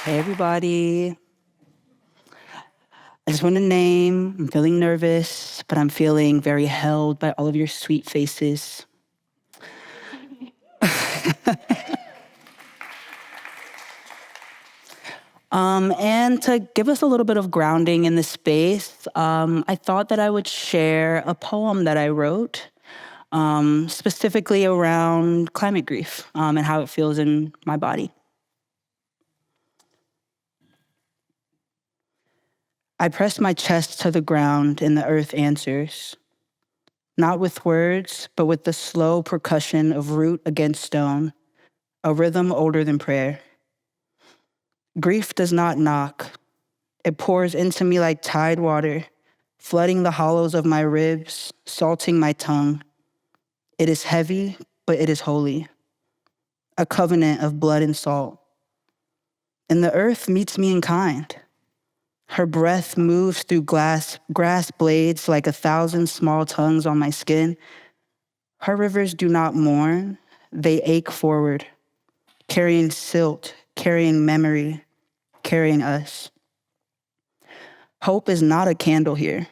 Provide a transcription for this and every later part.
Hey, everybody. I just want to name, I'm feeling nervous, but I'm feeling very held by all of your sweet faces. And to give us a little bit of grounding in the space, I thought that I would share a poem that I wrote specifically around climate grief and how it feels in my body. I press my chest to the ground and the earth answers, not with words, but with the slow percussion of root against stone, a rhythm older than prayer. Grief does not knock. It pours into me like tide water, flooding the hollows of my ribs, salting my tongue. It is heavy, but it is holy, a covenant of blood and salt. And the earth meets me in kind. Her breath moves through grass blades like 1,000 small tongues on my skin. Her rivers do not mourn, they ache forward, carrying silt, carrying memory, carrying us. Hope is not a candle here.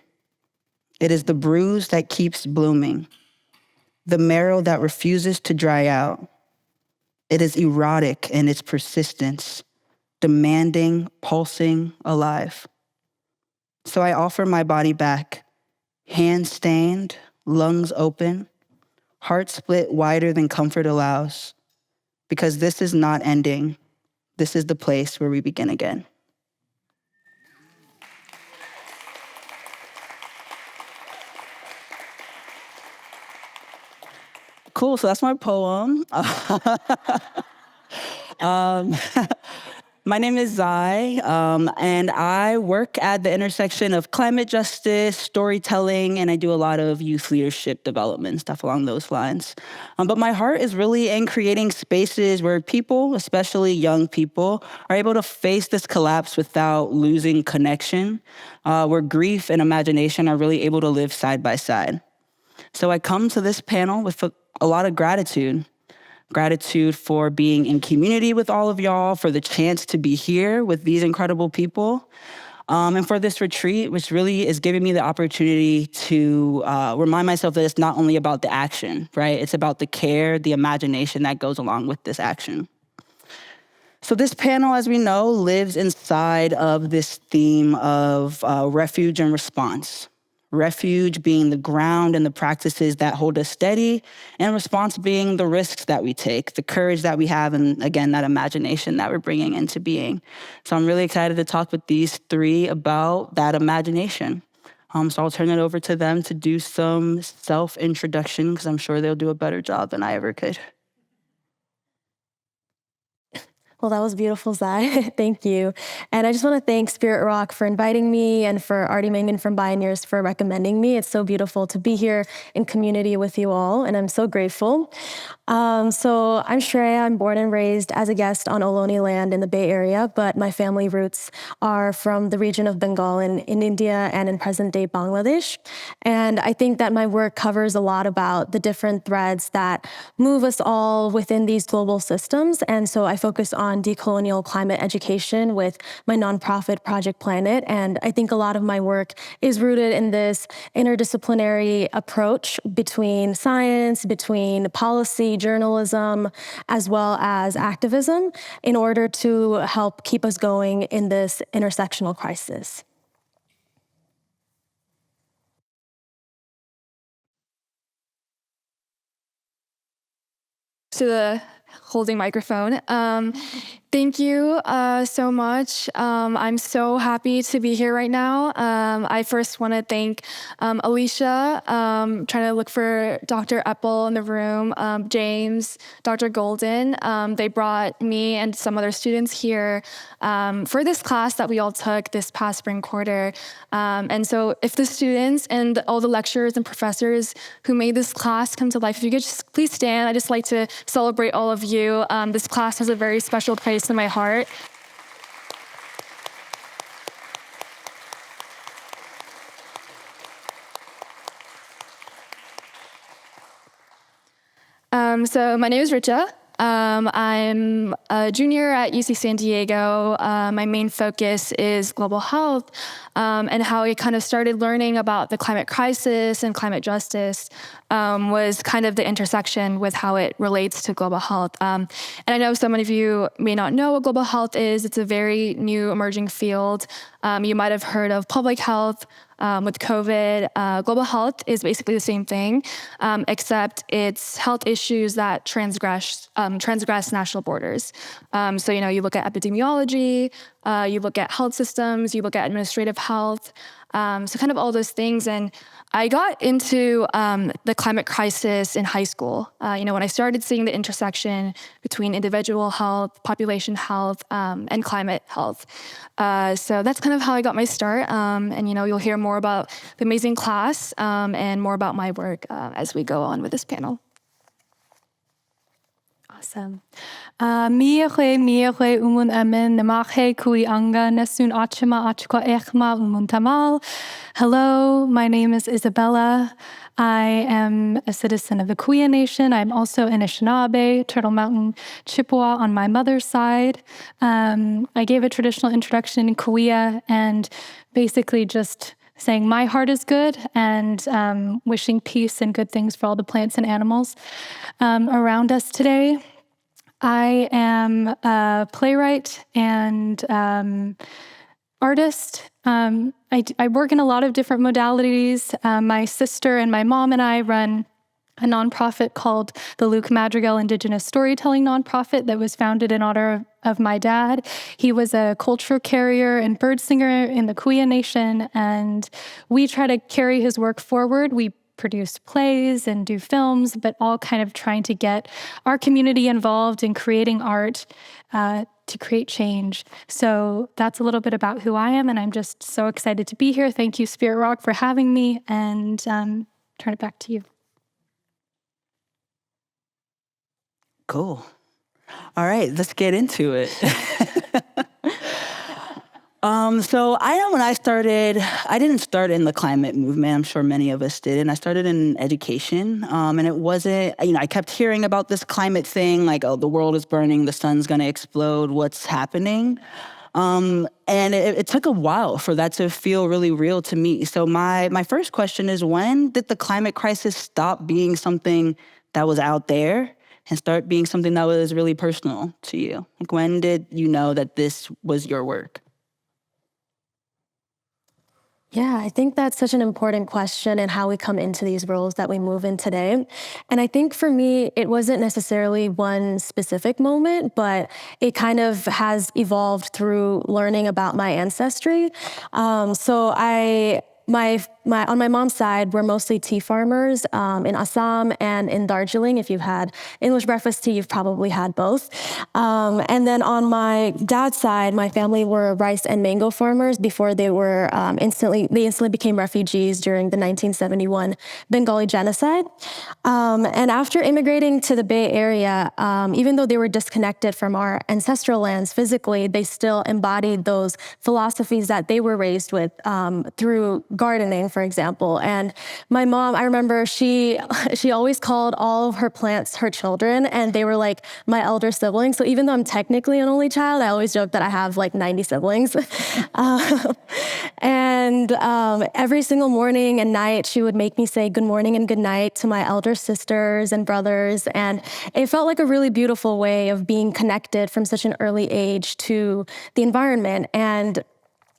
It is the bruise that keeps blooming, the marrow that refuses to dry out. It is erotic in its persistence, demanding, pulsing, alive. So I offer my body back, hands stained, lungs open, heart split wider than comfort allows, because this is not ending. This is the place where we begin again. Cool, so that's my poem. My name is Zai, and I work at the intersection of climate justice, storytelling, and I do a lot of youth leadership development, stuff along those lines. But my heart is really in creating spaces where people, especially young people, are able to face this collapse without losing connection, where grief and imagination are really able to live side by side. So I come to this panel with a lot of gratitude. Gratitude for being in community with all of y'all, for the chance to be here with these incredible people, and for this retreat, which really is giving me the opportunity to remind myself that it's not only about the action, right? It's about the care, the imagination that goes along with this action. So this panel, as we know, lives inside of this theme of refuge and response. Refuge being the ground and the practices that hold us steady, and response being the risks that we take, the courage that we have, and again, that imagination that we're bringing into being. So I'm really excited to talk with these three about that imagination. So I'll turn it over to them to do some self-introduction, because I'm sure they'll do a better job than I ever could. Well, that was beautiful, Zai. Thank you. And I just want to thank Spirit Rock for inviting me, and for Artie Mangan from Bioneers for recommending me. It's so beautiful to be here in community with you all, and I'm so grateful. So I'm Shreya. I'm born and raised as a guest on Ohlone land in the Bay Area, but my family roots are from the region of Bengal in India and in present-day Bangladesh. And I think that my work covers a lot about the different threads that move us all within these global systems. And so I focus on decolonial climate education with my nonprofit Project Planet. And I think a lot of my work is rooted in this interdisciplinary approach between science, between policy, journalism, as well as activism, in order to help keep us going in this intersectional crisis. To the holding microphone. Thank you so much. I'm so happy to be here right now. I first want to thank Alicia, trying to look for Dr. Eppel in the room, James, Dr. Golden. They brought me and some other students here for this class that we all took this past spring quarter. And so if the students and all the lecturers and professors who made this class come to life, if you could just please stand. I'd just like to celebrate all of you. This class has a very special place in my heart. So my name is Richa. I'm a junior at UC San Diego. My main focus is global health, and how I kind of started learning about the climate crisis and climate justice was kind of the intersection with how it relates to global health. And I know some of you may not know what global health is. It's a very new emerging field. You might have heard of public health. With COVID, global health is basically the same thing, except it's health issues that transgress national borders. So, you look at epidemiology, you look at health systems, you look at administrative health, so kind of all those things. And I got into the climate crisis in high school. When I started seeing the intersection between individual health, population health, and climate health. So that's kind of how I got my start. And you'll hear more about the amazing class and more about my work as we go on with this panel. Awesome. Miye umun amen namache kui anga nesun achima achkwa echma umun tamal. Hello, my name is Isabella. I am a citizen of the Kuya Nation. I'm also Anishinaabe, Turtle Mountain Chippewa on my mother's side. I gave a traditional introduction in Kuya and basically just saying my heart is good and wishing peace and good things for all the plants and animals around us today. I am a playwright and artist. I work in a lot of different modalities. My sister and my mom and I run a nonprofit called the Luke Madrigal Indigenous Storytelling Nonprofit that was founded in honor of my dad. He was a culture carrier and bird singer in the Kuya Nation, and we try to carry his work forward. We produce plays and do films, but all kind of trying to get our community involved in creating art to create change. So that's a little bit about who I am, and I'm just so excited to be here. Thank you, Spirit Rock, for having me, and turn it back to you. Cool. All right, let's get into it. So I know when I started, I didn't start in the climate movement. I'm sure many of us did. And I started in education. And it wasn't, I kept hearing about this climate thing, like, oh, the world is burning, the sun's going to explode, what's happening? And it took a while for that to feel really real to me. So my first question is, when did the climate crisis stop being something that was out there and start being something that was really personal to you? Like, when did you know that this was your work? Yeah, I think that's such an important question in how we come into these roles that we move in today. And I think for me, it wasn't necessarily one specific moment, but it kind of has evolved through learning about my ancestry. On my mom's side, we're mostly tea farmers in Assam and in Darjeeling. If you've had English breakfast tea, you've probably had both. And then on my dad's side, my family were rice and mango farmers before they were instantly became refugees during the 1971 Bengali genocide. And after immigrating to the Bay Area, even though they were disconnected from our ancestral lands physically, they still embodied those philosophies that they were raised with through gardening, for example. And my mom, I remember she always called all of her plants her children, and they were like my elder siblings. So even though I'm technically an only child, I always joke that I have like 90 siblings. And every single morning and night, she would make me say good morning and good night to my elder sisters and brothers. And it felt like a really beautiful way of being connected from such an early age to the environment. And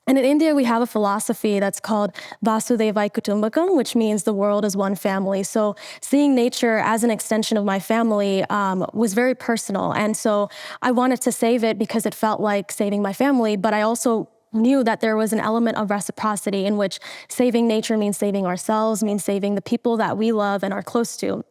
in India, we have a philosophy that's called Vasudevai Kutumbakam, which means the world is one family. So seeing nature as an extension of my family was very personal. And so I wanted to save it because it felt like saving my family, but I also knew that there was an element of reciprocity in which saving nature means saving ourselves, means saving the people that we love and are close to.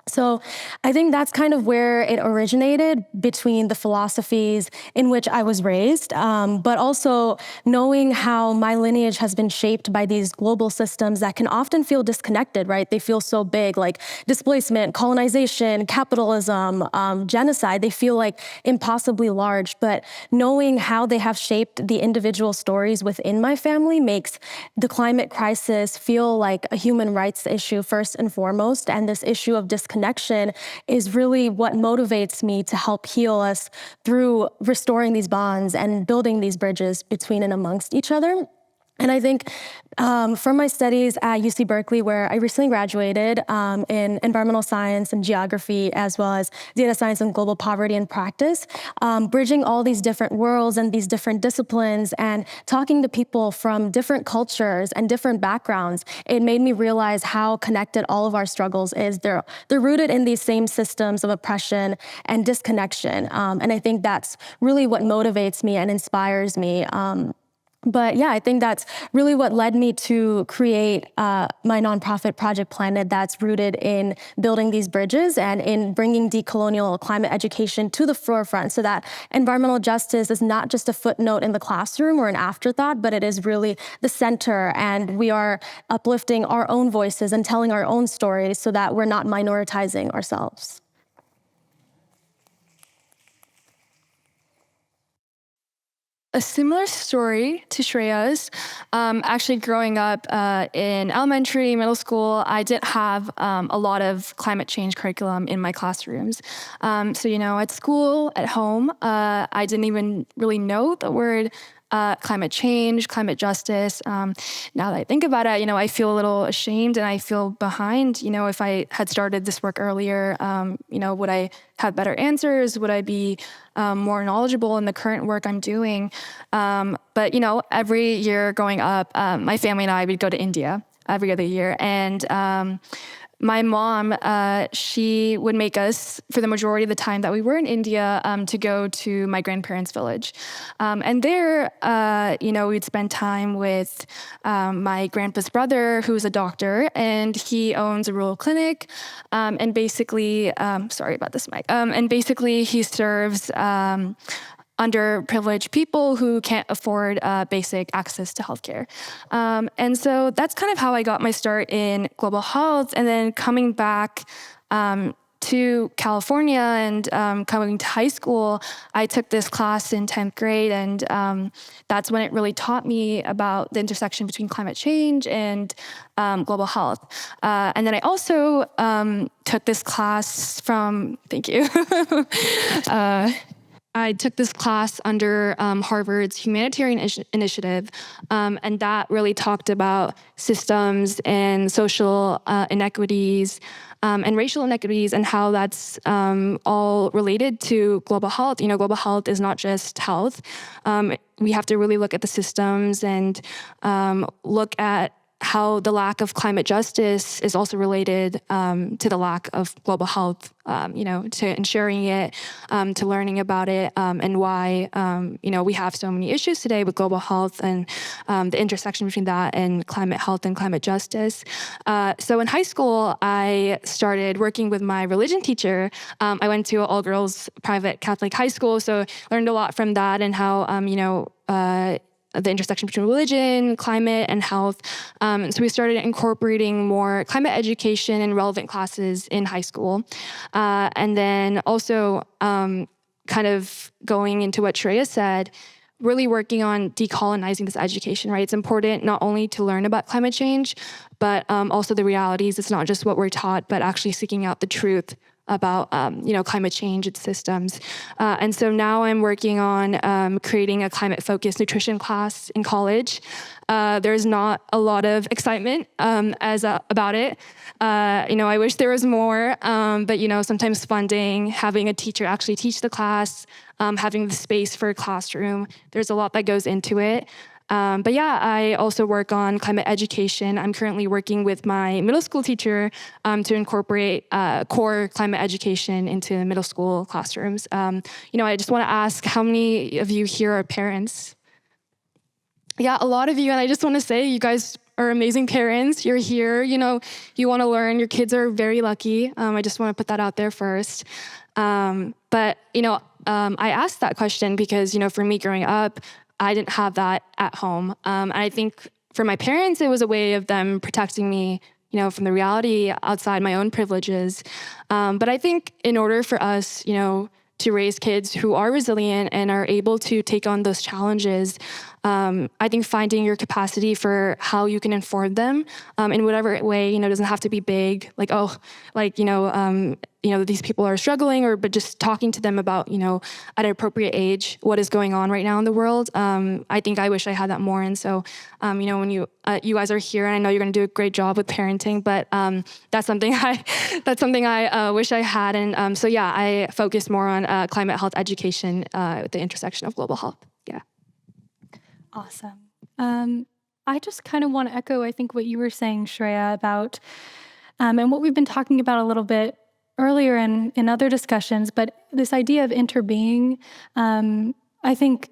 So I think that's kind of where it originated, between the philosophies in which I was raised, but also knowing how my lineage has been shaped by these global systems that can often feel disconnected, right? They feel so big, like displacement, colonization, capitalism, genocide. They feel like impossibly large, but knowing how they have shaped the individual stories within my family makes the climate crisis feel like a human rights issue first and foremost, and this issue of disconnection connection is really what motivates me to help heal us through restoring these bonds and building these bridges between and amongst each other. And I think from my studies at UC Berkeley, where I recently graduated in environmental science and geography, as well as data science and global poverty and practice, bridging all these different worlds and these different disciplines and talking to people from different cultures and different backgrounds, it made me realize how connected all of our struggles is. They're rooted in these same systems of oppression and disconnection. And I think that's really what motivates me and inspires me. But yeah, I think that's really what led me to create my nonprofit Project Planet, that's rooted in building these bridges and in bringing decolonial climate education to the forefront, so that environmental justice is not just a footnote in the classroom or an afterthought, but it is really the center, and we are uplifting our own voices and telling our own stories so that we're not minoritizing ourselves. A similar story to Shreya's. Actually, growing up in elementary, middle school, I didn't have a lot of climate change curriculum in my classrooms. So, at school, at home, I didn't even really know the word climate change, climate justice. Now that I think about it, I feel a little ashamed and I feel behind. If I had started this work earlier, would I have better answers? Would I be more knowledgeable in the current work I'm doing? But every year growing up, my family and I would go to India every other year, and my mom, she would make us, for the majority of the time that we were in India, to go to my grandparents' village. And there, we'd spend time with my grandpa's brother, who's a doctor, and he owns a rural clinic. And basically, sorry about this mic. And basically, he serves underprivileged people who can't afford basic access to healthcare. And so that's kind of how I got my start in global health. And then coming back to California and coming to high school, I took this class in 10th grade, and that's when it really taught me about the intersection between climate change and global health. And then I also took this class from, thank you, I took this class under Harvard's Humanitarian Initiative, and that really talked about systems and social inequities and racial inequities, and how that's all related to global health. Global health is not just health. We have to really look at the systems and look at how the lack of climate justice is also related to the lack of global health, to ensuring it, to learning about it, and why, we have so many issues today with global health and the intersection between that and climate health and climate justice. So in high school, I started working with my religion teacher. I went to an all-girls private Catholic high school, so learned a lot from that and how, the intersection between religion, climate, and health. So we started incorporating more climate education and relevant classes in high school. And then also kind of going into what Shreya said, really working on decolonizing this education, right? It's important not only to learn about climate change, but also the realities. It's not just what we're taught, but actually seeking out the truth about climate change, its systems. And so now I'm working on creating a climate-focused nutrition class in college. There's not a lot of excitement about it. I wish there was more, but sometimes funding, having a teacher actually teach the class, having the space for a classroom, there's a lot that goes into it. But yeah, I also work on climate education. I'm currently working with my middle school teacher to incorporate core climate education into middle school classrooms. I just want to ask, how many of you here are parents? Yeah, a lot of you, and I just want to say, you guys are amazing parents. You're here, you want to learn. Your kids are very lucky. I just want to put that out there first. But I asked that question because, for me growing up, I didn't have that at home. And I think for my parents, it was a way of them protecting me, from the reality outside my own privileges. But I think in order for us, to raise kids who are resilient and are able to take on those challenges, I think finding your capacity for how you can inform them in whatever way, doesn't have to be big, like, these people are struggling, but just talking to them about, at an appropriate age, what is going on right now in the world. I think I wish I had that more. And so, when you guys are here, and I know you're going to do a great job with parenting, but that's something I wish I had. And I focus more on climate health education at the intersection of global health. Yeah. Awesome. I just kind of want to echo, I think, what you were saying, Shreya, about, and what we've been talking about a little bit earlier in other discussions, but this idea of interbeing, I think,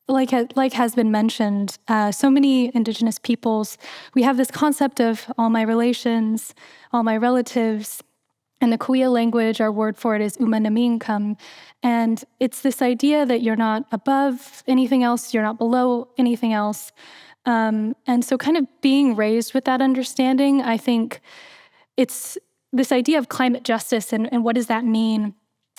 like has been mentioned, so many Indigenous peoples, we have this concept of all my relations, all my relatives. In the Kuya language, our word for it is umanamingkam. And it's this idea that you're not above anything else, you're not below anything else. And so kind of being raised with that understanding, I think it's this idea of climate justice and what does that mean?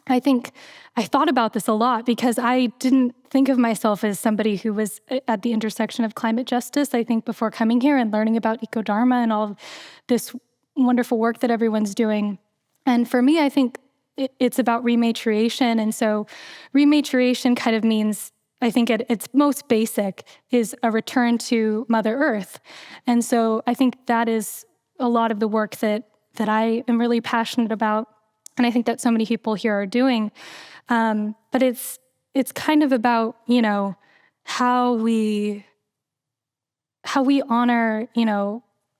I think I thought about this a lot because I didn't think of myself as somebody who was at the intersection of climate justice. I think before coming here and learning about Eco-Dharma and all this wonderful work that everyone's doing. And for me, I think it's about rematriation. And so rematriation kind of means, I think at its most basic, is a return to Mother Earth. And so I think that is a lot of the work that I am really passionate about. And I think that so many people here are doing. But it's kind of about, how we honor,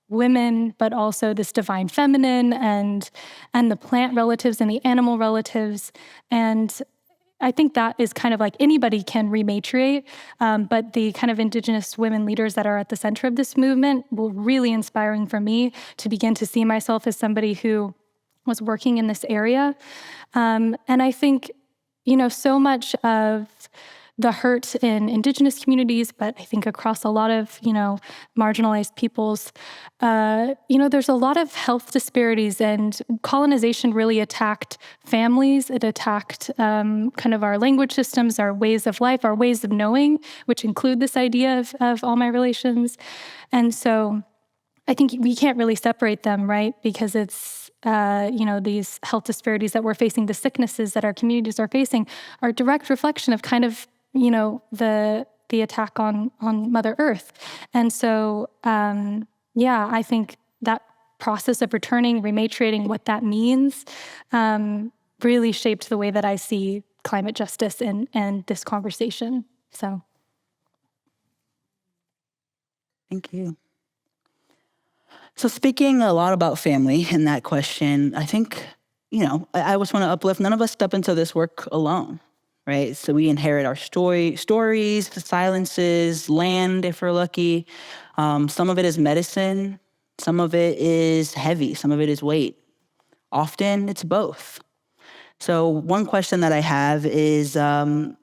women, but also this divine feminine and the plant relatives and the animal relatives. And I think that is kind of like anybody can rematriate, but the kind of Indigenous women leaders that are at the center of this movement were really inspiring for me to begin to see myself as somebody who was working in this area. And I think, so much of the hurt in Indigenous communities, but I think across a lot of, marginalized peoples, there's a lot of health disparities, and colonization really attacked families. It attacked kind of our language systems, our ways of life, our ways of knowing, which include this idea of all my relations. And so I think we can't really separate them, right? Because it's, these health disparities that we're facing, the sicknesses that our communities are facing, are a direct reflection of kind of, the attack on Mother Earth. And so, I think that process of returning, rematriating, what that means, really shaped the way that I see climate justice and this conversation. So. Thank you. So speaking a lot about family in that question, I think, I always want to uplift, none of us step into this work alone, right? So we inherit our stories, the silences, land, if we're lucky. Some of it is medicine. Some of it is heavy. Some of it is weight. Often it's both. So one question that I have is,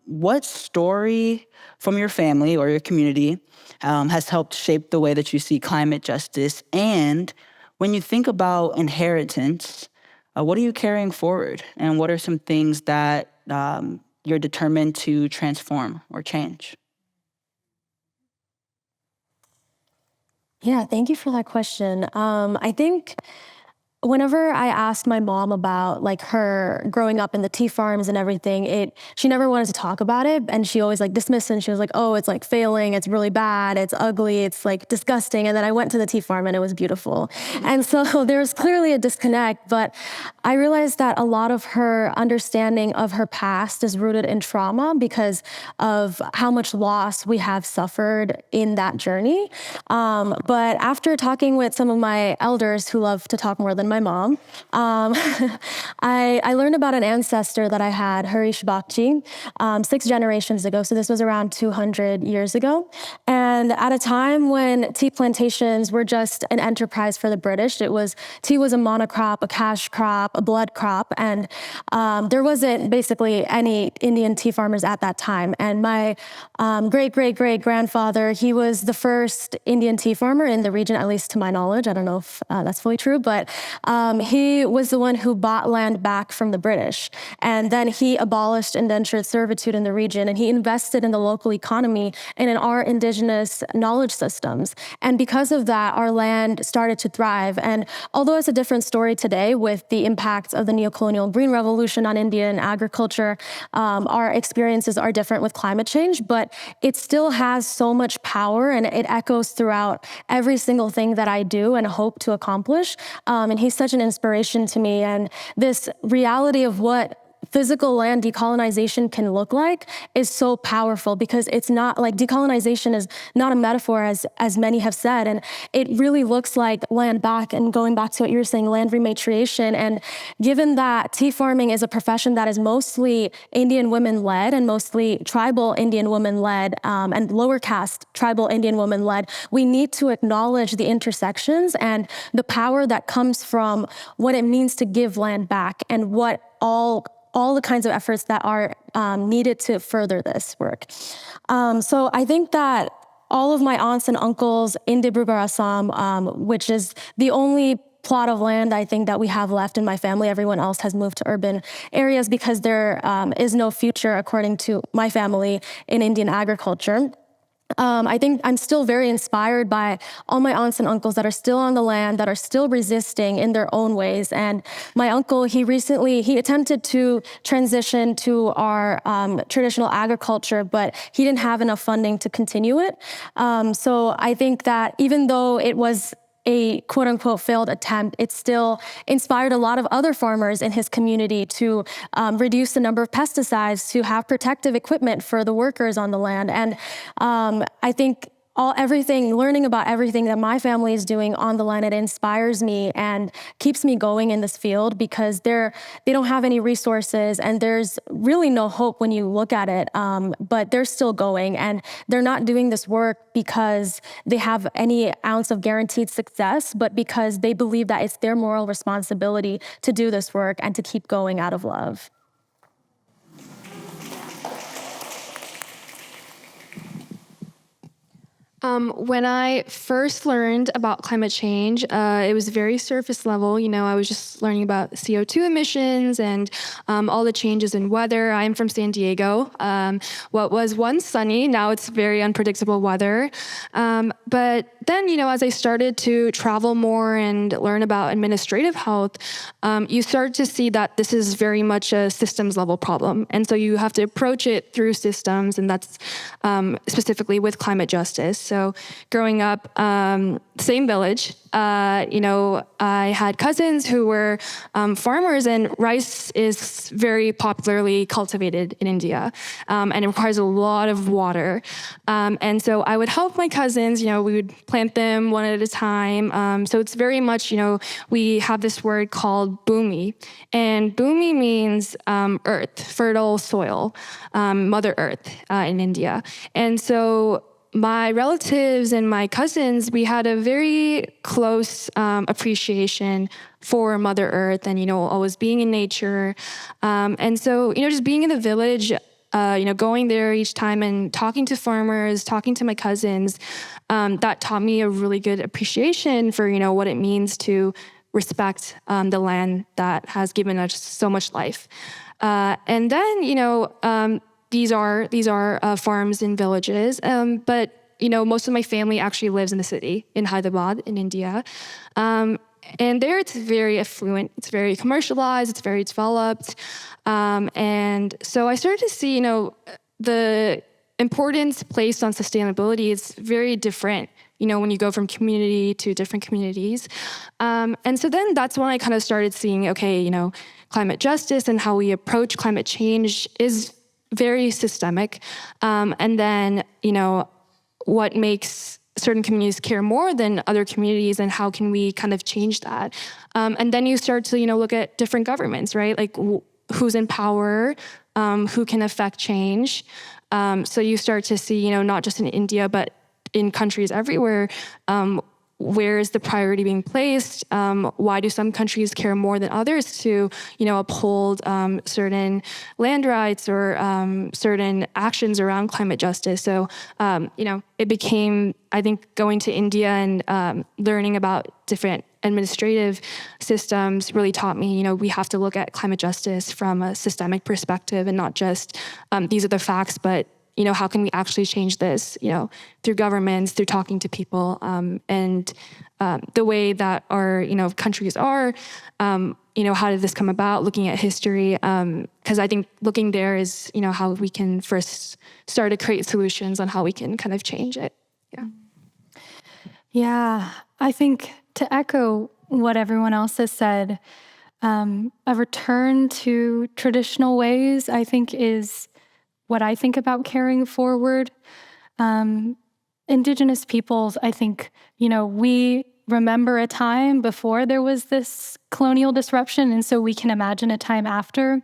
what story from your family or your community has helped shape the way that you see climate justice? And when you think about inheritance, what are you carrying forward? And what are some things that you're determined to transform or change? Yeah, thank you for that question. I think whenever I asked my mom about like her growing up in the tea farms and everything, she never wanted to talk about it. And she always like dismissed it. And she was like, oh, it's like failing. It's really bad. It's ugly. It's like disgusting. And then I went to the tea farm and it was beautiful. And so there's clearly a disconnect, but I realized that a lot of her understanding of her past is rooted in trauma because of how much loss we have suffered in that journey. But after talking with some of my elders who love to talk more than my mom, I learned about an ancestor that I had, Harish Bakchi, 6 generations ago. So this was around 200 years ago. And at a time when tea plantations were just an enterprise for the British, tea was a monocrop, a cash crop, a blood crop, and there wasn't basically any Indian tea farmers at that time. And my great-great-great-grandfather, he was the first Indian tea farmer in the region, at least to my knowledge. I don't know if that's fully true, but he was the one who bought land back from the British. And then he abolished indentured servitude in the region, and he invested in the local economy and in our indigenous knowledge systems. And because of that, our land started to thrive. And although it's a different story today with the impacts of the neocolonial green revolution on Indian agriculture, our experiences are different with climate change, but it still has so much power, and it echoes throughout every single thing that I do and hope to accomplish. And he's such an inspiration to me. And this reality of what physical land decolonization can look like is so powerful, because it's not like decolonization is not a metaphor as many have said. And it really looks like land back, and going back to what you were saying, land rematriation. And given that tea farming is a profession that is mostly Indian women led and mostly tribal Indian women led and lower caste tribal Indian women led, we need to acknowledge the intersections and the power that comes from what it means to give land back, and what all the kinds of efforts that are needed to further this work. So I think that all of my aunts and uncles in Dibrugarh, Assam, which is the only plot of land I think that we have left in my family. Everyone else has moved to urban areas because there is no future, according to my family, in Indian agriculture. I think I'm still very inspired by all my aunts and uncles that are still on the land, that are still resisting in their own ways. And my uncle, he attempted to transition to our traditional agriculture, but he didn't have enough funding to continue it. So I think that even though it was a quote unquote failed attempt, it still inspired a lot of other farmers in his community to reduce the number of pesticides, to have protective equipment for the workers on the land. And I think learning about everything that my family is doing on the land, it inspires me and keeps me going in this field, because they don't have any resources and there's really no hope when you look at it. But they're still going, and they're not doing this work because they have any ounce of guaranteed success, but because they believe that it's their moral responsibility to do this work and to keep going out of love. When I first learned about climate change, it was very surface level. I was just learning about CO2 emissions and all the changes in weather. I'm from San Diego. What was once sunny, now it's very unpredictable weather. But then, as I started to travel more and learn about administrative health, you start to see that this is very much a systems level problem. And so you have to approach it through systems, and that's specifically with climate justice. So growing up, same village, I had cousins who were farmers, and rice is very popularly cultivated in India, and it requires a lot of water. And so I would help my cousins, we would plant them one at a time. So it's very much, we have this word called bhumi, and bhumi means earth, fertile soil, Mother Earth in India. And so my relatives and my cousins, we had a very close appreciation for Mother Earth and, always being in nature. And so, just being in the village, going there each time and talking to farmers, talking to my cousins, that taught me a really good appreciation for, what it means to respect the land that has given us so much life. And then, these are farms and villages, but most of my family actually lives in the city in Hyderabad in India, and there it's very affluent, it's very commercialized, it's very developed, and so I started to see the importance placed on sustainability is very different. When you go from community to different communities, and so then that's when I kind of started seeing, okay, climate justice and how we approach climate change is very systemic. And then, what makes certain communities care more than other communities, and how can we kind of change that? And then you start to, look at different governments, right? Like who's in power, who can affect change. So you start to see, not just in India, but in countries everywhere, where is the priority being placed? Why do some countries care more than others to, uphold certain land rights or certain actions around climate justice? So, it became, I think, going to India and learning about different administrative systems really taught me, we have to look at climate justice from a systemic perspective and not just these are the facts, but how can we actually change this, through governments, through talking to people, and the way that our, countries are, how did this come about, looking at history, because I think looking there is, how we can first start to create solutions on how we can kind of change it. Yeah. Yeah, I think to echo what everyone else has said, a return to traditional ways, I think, is what I think about carrying forward. Indigenous peoples, I think, we remember a time before there was this colonial disruption, and so we can imagine a time after.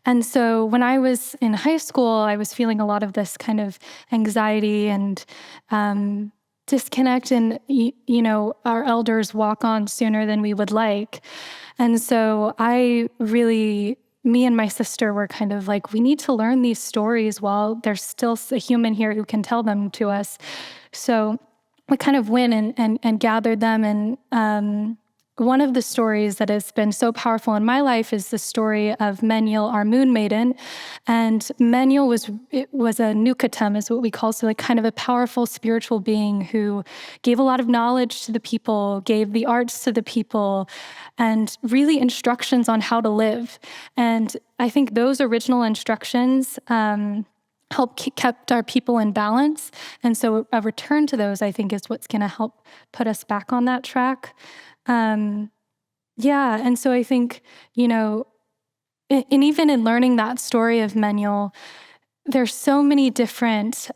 And so when I was in high school, I was feeling a lot of this kind of anxiety and disconnect, and our elders walk on sooner than we would like. And so me and my sister were kind of like, we need to learn these stories while there's still a human here who can tell them to us. So we kind of went and gathered them. And one of the stories that has been so powerful in my life is the story of Menyil, our moon maiden. And Menyil was a Nukatum, is what we call, so like kind of a powerful spiritual being who gave a lot of knowledge to the people, gave the arts to the people, and really instructions on how to live. And I think those original instructions kept our people in balance. And so a return to those, I think, is what's going to help put us back on that track. And so I think, and even in learning that story of Menyil, there's so many different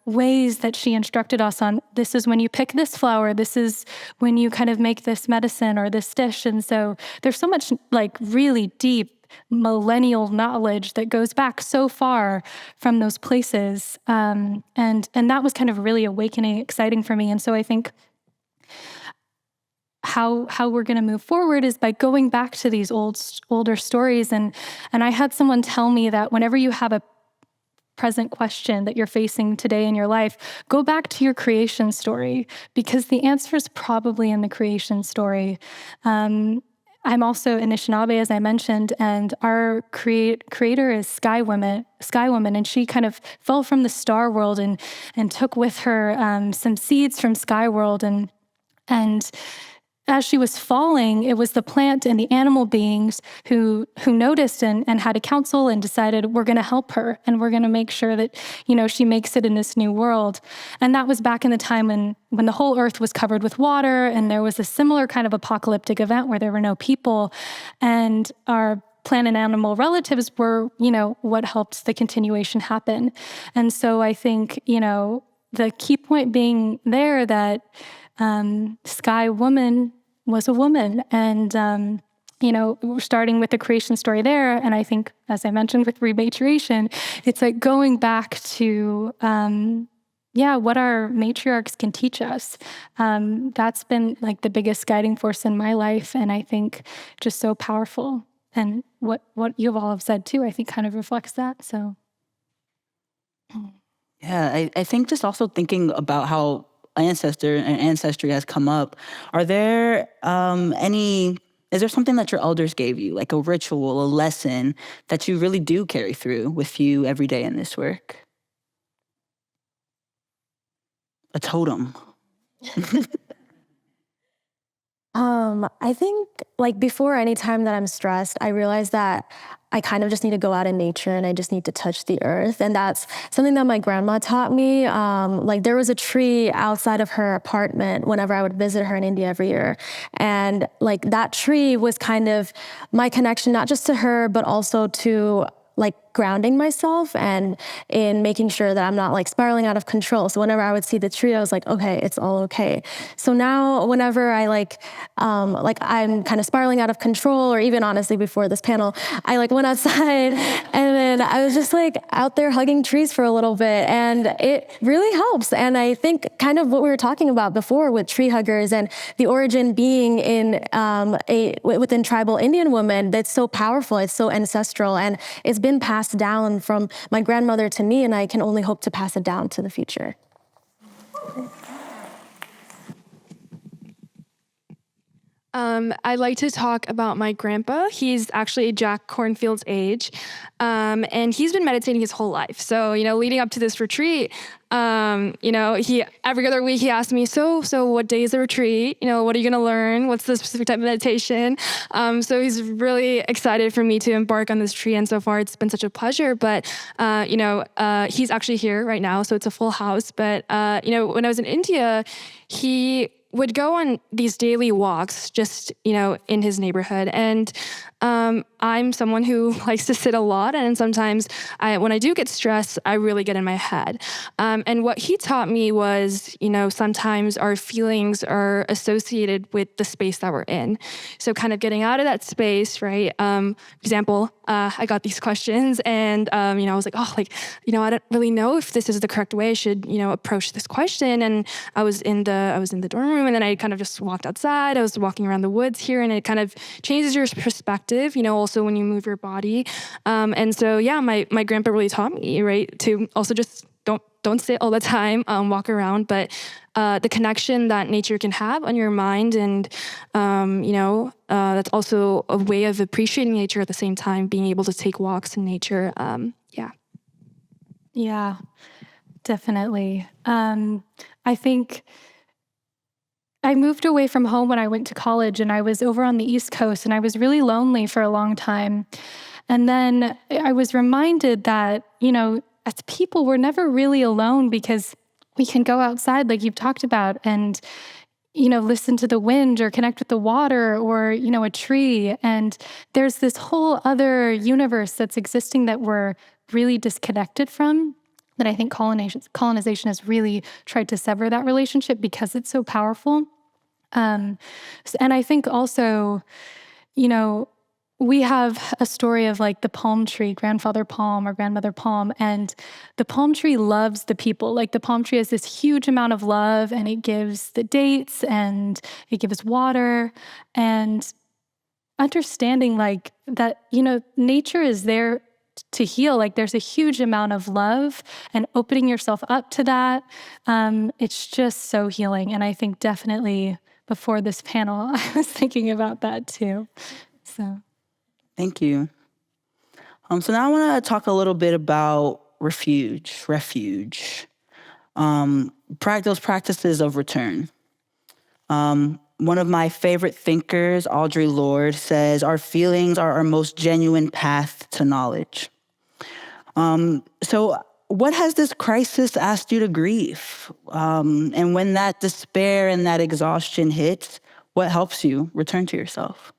ways that she instructed us on, this is when you pick this flower, this is when you kind of make this medicine or this dish. And so there's so much like really deep millennial knowledge that goes back so far from those places. And that was kind of really awakening, exciting for me. And so I think how we're going to move forward is by going back to these older stories. And I had someone tell me that whenever you have a present question that you're facing today in your life, go back to your creation story, because the answer is probably in the creation story. I'm also Anishinaabe, as I mentioned, and our creator is Sky Woman, and she kind of fell from the star world and took with her some seeds from Sky World, and as she was falling, it was the plant and the animal beings who noticed and had a council and decided, we're going to help her and we're going to make sure that, she makes it in this new world. And that was back in the time when the whole earth was covered with water, and there was a similar kind of apocalyptic event where there were no people. And our plant and animal relatives were, what helped the continuation happen. And so I think, the key point being there that Sky Woman was a woman. And, we're starting with the creation story there. And I think, as I mentioned with rematriation, it's like going back to, what our matriarchs can teach us. That's been like the biggest guiding force in my life. And I think just so powerful. And what you all have said too, I think kind of reflects that. So. Yeah, I think just also thinking about how ancestry has come up. Are there is there something that your elders gave you, like a ritual, a lesson that you really do carry through with you every day in this work? A totem. I think like before any time that I'm stressed, I realize that I kind of just need to go out in nature and I just need to touch the earth. And that's something that my grandma taught me. Like there was a tree outside of her apartment whenever I would visit her in India every year. And like that tree was kind of my connection, not just to her, but also to like grounding myself and in making sure that I'm not like spiraling out of control. So whenever I would see the tree, I was like, okay, it's all okay. So now whenever I like I'm kind of spiraling out of control, or even honestly before this panel, I like went outside and then I was just like out there hugging trees for a little bit, and it really helps. And I think kind of what we were talking about before with tree huggers and the origin being in within tribal Indian women, that's so powerful. It's so ancestral, and it's been passed down from my grandmother to me, and I can only hope to pass it down to the future. I'd like to talk about my grandpa. He's actually Jack Cornfield's age, and he's been meditating his whole life. So, leading up to this retreat, he every other week he asked me, so what day is the retreat? What are you going to learn? What's the specific type of meditation? So he's really excited for me to embark on this retreat, and so far it's been such a pleasure. But, he's actually here right now, so it's a full house. But, when I was in India, he would go on these daily walks just, in his neighborhood. And I'm someone who likes to sit a lot. And sometimes when I do get stressed, I really get in my head. And what he taught me was, sometimes our feelings are associated with the space that we're in. So kind of getting out of that space, right? Example, I got these questions and, I was like, I don't really know if this is the correct way I should, approach this question. And I was in the dorm room, and then I kind of just walked outside. I was walking around the woods here, and it kind of changes your perspective, also when you move your body. And so, my grandpa really taught me, right, to also just don't sit all the time, walk around, but the connection that nature can have on your mind, and that's also a way of appreciating nature at the same time, being able to take walks in nature. Yeah, definitely. I think I moved away from home when I went to college, and I was over on the East Coast, and I was really lonely for a long time. And then I was reminded that, as people, we're never really alone, because we can go outside, like you've talked about, and, listen to the wind or connect with the water or, a tree. And there's this whole other universe that's existing that we're really disconnected from, that I think colonization has really tried to sever that relationship because it's so powerful. And I think also, we have a story of like the palm tree, grandfather palm or grandmother palm, and the palm tree loves the people. Like the palm tree has this huge amount of love, and it gives the dates and it gives water, and understanding like that, nature is there to heal. Like there's a huge amount of love, and opening yourself up to that. It's just so healing. And I think definitely before this panel, I was thinking about that too. So. Thank you. So now I want to talk a little bit about refuge, those practices of return. One of my favorite thinkers, Audre Lorde, says our feelings are our most genuine path to knowledge. So what has this crisis asked you to grieve? And when that despair and that exhaustion hits, what helps you return to yourself?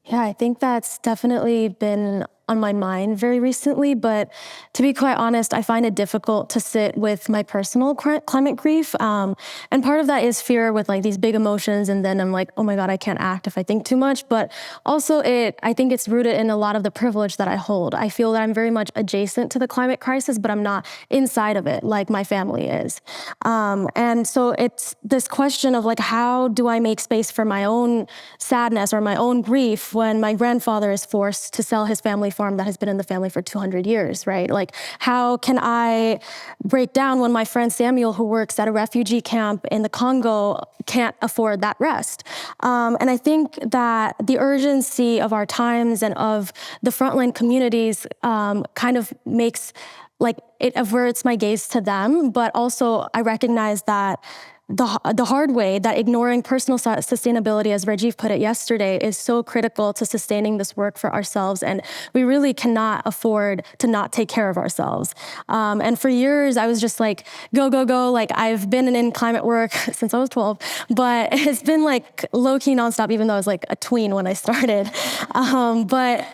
Yeah, I think that's definitely been on my mind very recently, but to be quite honest, I find it difficult to sit with my personal climate grief. And part of that is fear with like these big emotions, and then I'm like, oh my God, I can't act if I think too much. But also I think it's rooted in a lot of the privilege that I hold. I feel that I'm very much adjacent to the climate crisis, but I'm not inside of it like my family is. And so it's this question of like, how do I make space for my own sadness or my own grief when my grandfather is forced to sell his family farm that has been in the family for 200 years, right? Like, how can I break down when my friend Samuel, who works at a refugee camp in the Congo, can't afford that rest? And I think that the urgency of our times and of the frontline communities kind of makes, like, it averts my gaze to them, but also I recognize that the hard way, that ignoring personal sustainability, as Rajiv put it yesterday, is so critical to sustaining this work for ourselves. And we really cannot afford to not take care of ourselves. And for years, I was just like, go, go, go. Like, I've been in climate work since I was 12, but it's been like low-key nonstop, even though I was like a tween when I started. But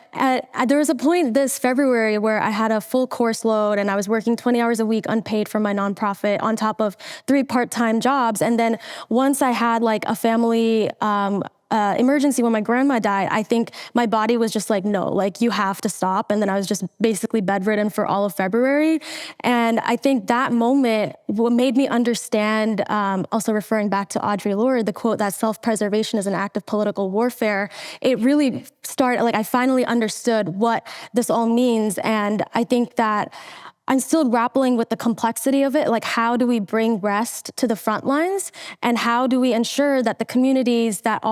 there was a point this February where I had a full course load and I was working 20 hours a week unpaid for my nonprofit on top of 3 part-time jobs. And then once I had like a family emergency when my grandma died, I think my body was just like, no, like you have to stop. And then I was just basically bedridden for all of February. And I think that moment, what made me understand, also referring back to Audre Lorde, the quote that self-preservation is an act of political warfare, it really started, like I finally understood what this all means. And I think that I'm still grappling with the complexity of it. Like, how do we bring rest to the front lines? And how do we ensure that the communities that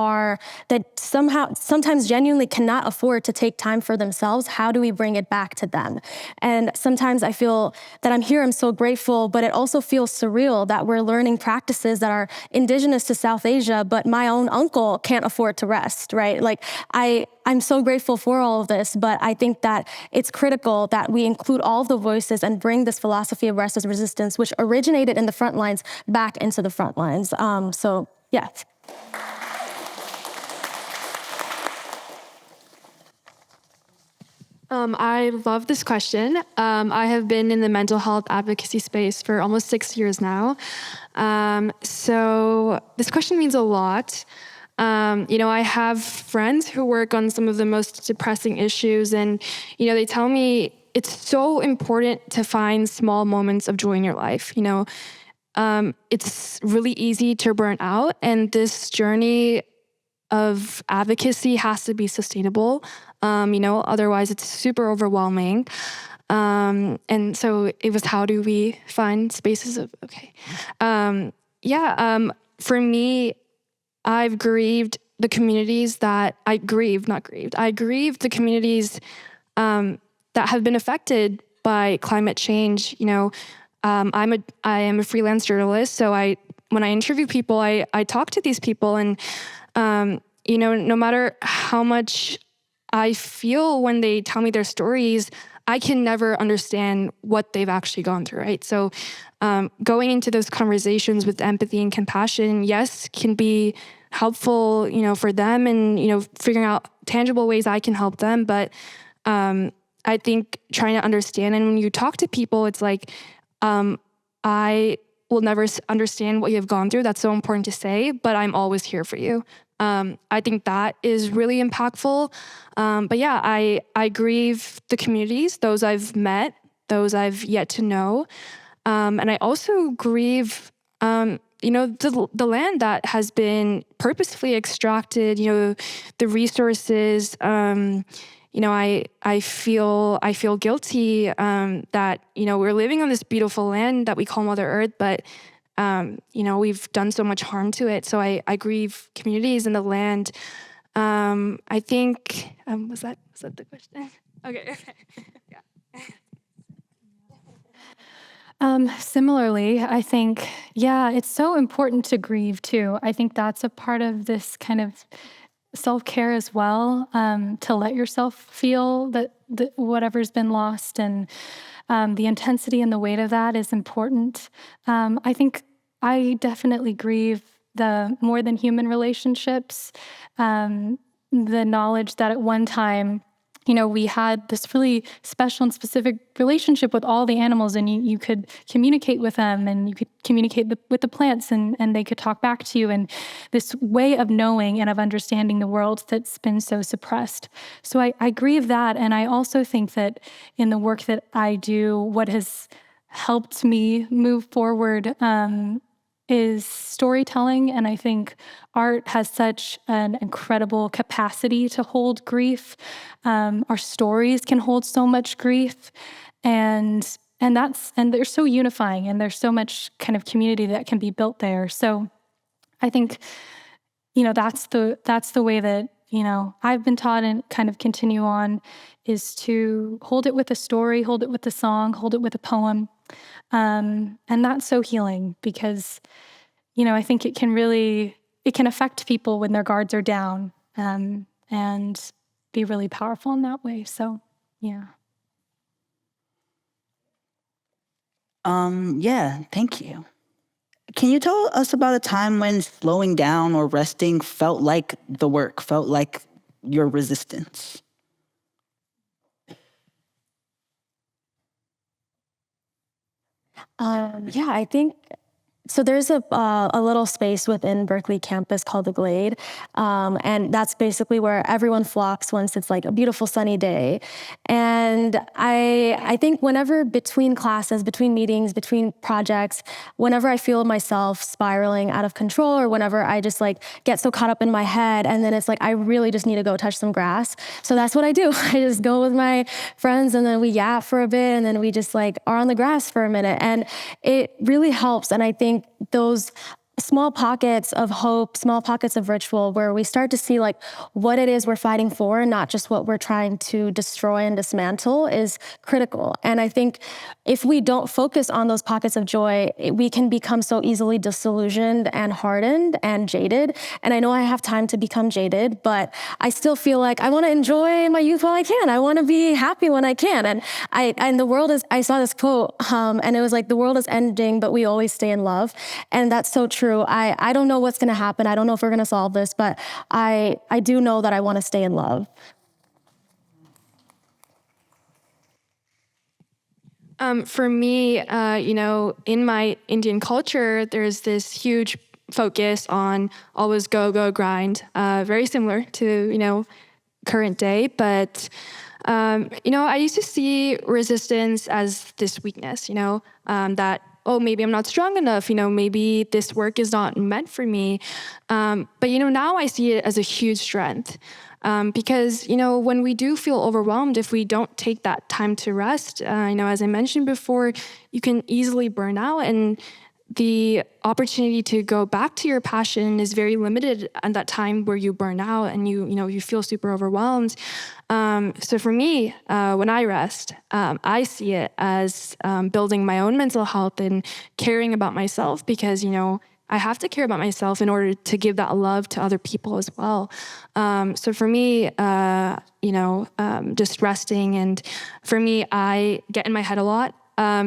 sometimes genuinely cannot afford to take time for themselves, how do we bring it back to them? And sometimes I feel that I'm here, I'm so grateful, but it also feels surreal that we're learning practices that are indigenous to South Asia, but my own uncle can't afford to rest, right? Like, I'm so grateful for all of this, but I think that it's critical that we include all of the voices and bring this philosophy of rest as resistance, which originated in the front lines, back into the front lines. So, yeah. I love this question. I have been in the mental health advocacy space for almost 6 years now. So this question means a lot. I have friends who work on some of the most depressing issues, and, they tell me it's so important to find small moments of joy in your life. It's really easy to burn out, and this journey of advocacy has to be sustainable. Otherwise it's super overwhelming. And so it was, how do we find spaces of, for me, I've grieved the communities that I grieved the communities that have been affected by climate change. I am a freelance journalist, so when I interview people, I talk to these people, and no matter how much I feel when they tell me their stories, I can never understand what they've actually gone through, right? So going into those conversations with empathy and compassion, yes, can be helpful, for them, and, figuring out tangible ways I can help them. But I think trying to understand, and when you talk to people, it's like, I will never understand what you have gone through. That's so important to say, but I'm always here for you. I think that is really impactful. But yeah, I grieve the communities, those I've met, those I've yet to know. And I also grieve, the land that has been purposefully extracted, the resources. I feel guilty that, we're living on this beautiful land that we call Mother Earth, but we've done so much harm to it. So I grieve communities and the land. I think, was that the question? Okay. Yeah. Similarly, I think, it's so important to grieve too. I think that's a part of this kind of self-care as well, to let yourself feel that whatever's been lost, and the intensity and the weight of that is important. I think I definitely grieve the more than human relationships, the knowledge that at one time, we had this really special and specific relationship with all the animals, and you could communicate with them, and you could communicate with the plants, and they could talk back to you, and this way of knowing and of understanding the world that's been so suppressed. So I grieve that, and I also think that in the work that I do, what has helped me move forward is storytelling. And I think art has such an incredible capacity to hold grief. Our stories can hold so much grief, and they're so unifying, and there's so much kind of community that can be built there. So I think, that's the way that, I've been taught and kind of continue on, is to hold it with a story, hold it with a song, hold it with a poem. And that's so healing, because I think it can affect people when their guards are down, and be really powerful in that way. So, yeah. Yeah, thank you. Can you tell us about a time when slowing down or resting felt like the work, felt like your resistance? Yeah, I think so. There's a little space within Berkeley campus called the Glade, and that's basically where everyone flocks once it's like a beautiful sunny day. And I think whenever between classes, between meetings, between projects, whenever I feel myself spiraling out of control, or whenever I just like get so caught up in my head, and then it's like I really just need to go touch some grass. So that's what I do. I just go with my friends, and then we yap for a bit, and then we just like are on the grass for a minute, and it really helps. And I think those small pockets of hope, small pockets of ritual where we start to see like what it is we're fighting for, and not just what we're trying to destroy and dismantle, is critical. And I think if we don't focus on those pockets of joy, we can become so easily disillusioned and hardened and jaded. And I know I have time to become jaded, but I still feel like I want to enjoy my youth while I can. I want to be happy when I can. And the world is, I saw this quote, and it was like, the world is ending, but we always stay in love. And that's so true. I don't know what's going to happen. I don't know if we're going to solve this, but I do know that I want to stay in love. For me, in my Indian culture, there's this huge focus on always go, grind, very similar to, current day. But, I used to see resistance as this weakness, that, oh, maybe I'm not strong enough, maybe this work is not meant for me. But, now I see it as a huge strength. Because, when we do feel overwhelmed, if we don't take that time to rest, as I mentioned before, you can easily burn out, and the opportunity to go back to your passion is very limited at that time where you burn out and you feel super overwhelmed. So for me, when I rest, I see it as building my own mental health and caring about myself, because, I have to care about myself in order to give that love to other people as well. So for me, just resting, and for me, I get in my head a lot.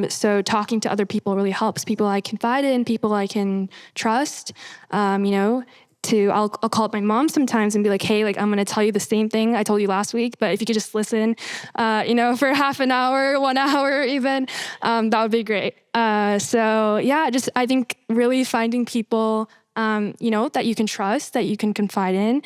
So talking to other people really helps. People I confide in, people I can trust, I'll call up my mom sometimes and be like, hey, like, I'm going to tell you the same thing I told you last week, but if you could just listen, for half an hour, 1 hour even, that would be great. I think really finding people, that you can trust, that you can confide in.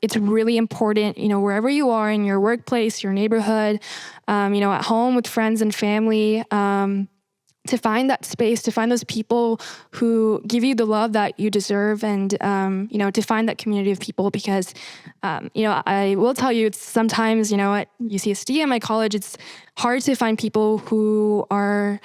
It's really important, wherever you are, in your workplace, your neighborhood, at home with friends and family, to find that space, to find those people who give you the love that you deserve, and, to find that community of people, because, I will tell you, it's sometimes, at UCSD and my college, it's hard to find people who are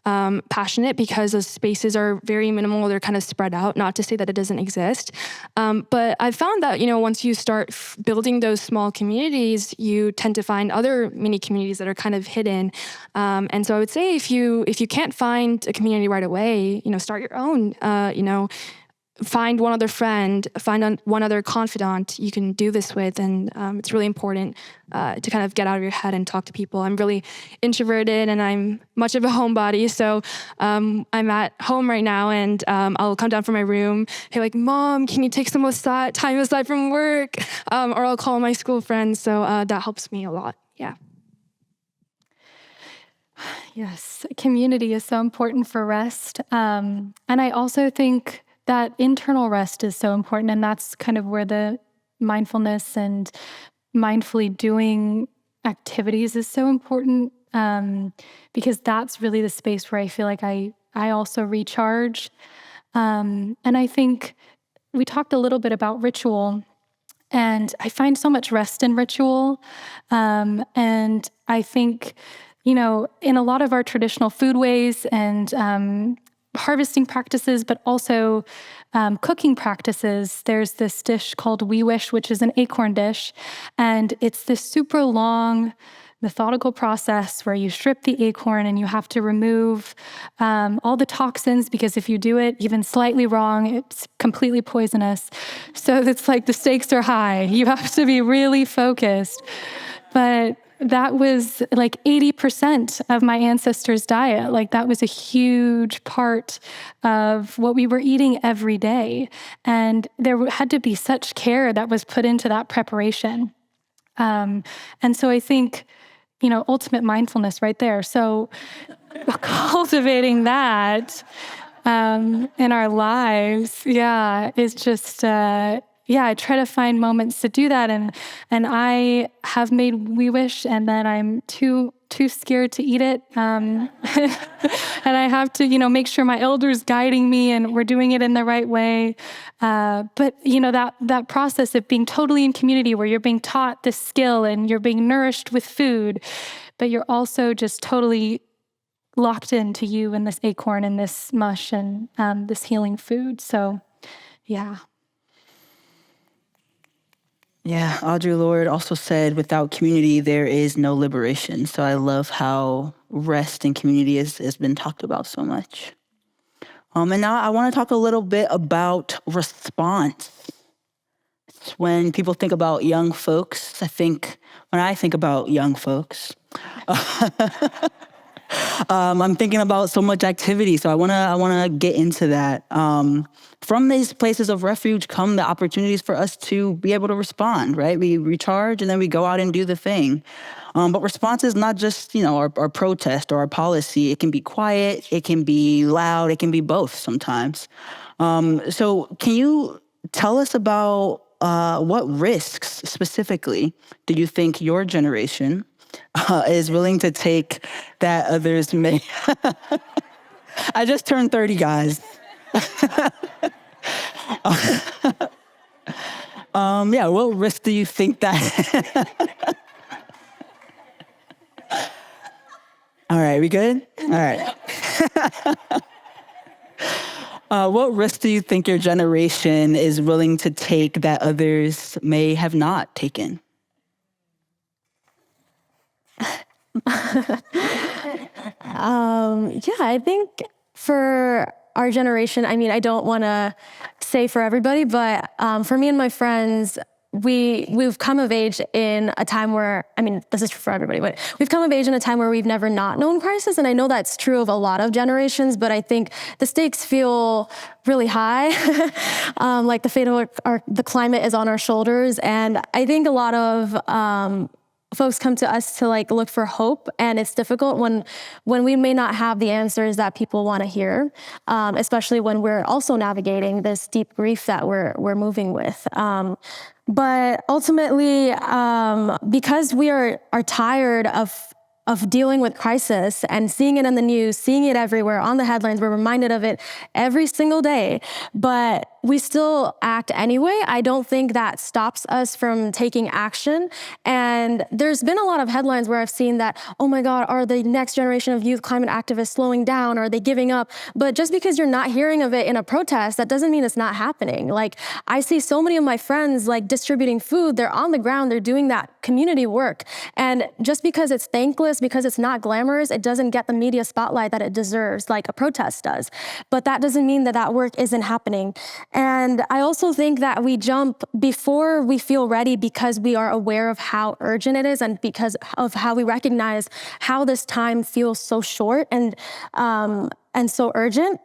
passionate, because those spaces are very minimal. They're kind of spread out, not to say that it doesn't exist. But I've found that, once you start building those small communities, you tend to find other mini communities that are kind of hidden. And so I would say if you can't find a community right away, start your own, find one other friend, find one other confidant you can do this with. And it's really important to kind of get out of your head and talk to people. I'm really introverted, and I'm much of a homebody. So I'm at home right now, and I'll come down from my room. Hey, like, Mom, can you take some time aside from work? Or I'll call my school friends. So that helps me a lot. Yeah. Yes, community is so important for rest. And I also think that internal rest is so important, and that's kind of where the mindfulness and mindfully doing activities is so important, because that's really the space where I feel like I also recharge. And I think we talked a little bit about ritual, and I find so much rest in ritual. And I think, in a lot of our traditional food ways and harvesting practices, but also cooking practices, there's this dish called We Wish, which is an acorn dish. And it's this super long methodical process where you strip the acorn and you have to remove all the toxins, because if you do it even slightly wrong, it's completely poisonous. So it's like the stakes are high. You have to be really focused. But that was like 80% of my ancestors' diet. Like that was a huge part of what we were eating every day. And there had to be such care that was put into that preparation. And so I think, ultimate mindfulness right there. So cultivating that in our lives, is just... I try to find moments to do that, and I have made We Wish, and then I'm too scared to eat it, and I have to make sure my elders guiding me and we're doing it in the right way. But that process of being totally in community where you're being taught this skill and you're being nourished with food, but you're also just totally locked into you and this acorn and this mush and this healing food. So, yeah. Yeah, Audre Lorde also said, without community, there is no liberation. So I love how rest and community has been talked about so much. And now I want to talk a little bit about response. When people think about young folks, when I think about young folks, I'm thinking about so much activity. So I wanna get into that. From these places of refuge come the opportunities for us to be able to respond, right? We recharge and then we go out and do the thing. But response is not just, our protest or our policy. It can be quiet, it can be loud, it can be both sometimes. So can you tell us about what risks specifically do you think your generation is willing to take that others may? I just turned 30, guys. What risk do you think that? All right, we good? All right. What risk do you think your generation is willing to take that others may have not taken? I think for our generation, I don't want to say for everybody, but for me and my friends, we've come of age in a time where, this is true for everybody, but we've come of age in a time where we've never not known crisis. And I know that's true of a lot of generations, but I think the stakes feel really high. Like the fate of the climate is on our shoulders. And I think a lot of folks come to us to look for hope, and it's difficult when we may not have the answers that people want to hear, especially when we're also navigating this deep grief that we're moving with. But ultimately, because we are tired of dealing with crisis and seeing it in the news, seeing it everywhere on the headlines, we're reminded of it every single day, but we still act anyway. I don't think that stops us from taking action. And there's been a lot of headlines where I've seen that, oh my God, are the next generation of youth climate activists slowing down? Are they giving up? But just because you're not hearing of it in a protest, that doesn't mean it's not happening. I see so many of my friends distributing food, they're on the ground, they're doing that community work. And just because it's thankless, because it's not glamorous, it doesn't get the media spotlight that it deserves, like a protest does. But that doesn't mean that work isn't happening. And I also think that we jump before we feel ready because we are aware of how urgent it is and because of how we recognize how this time feels so short and so urgent.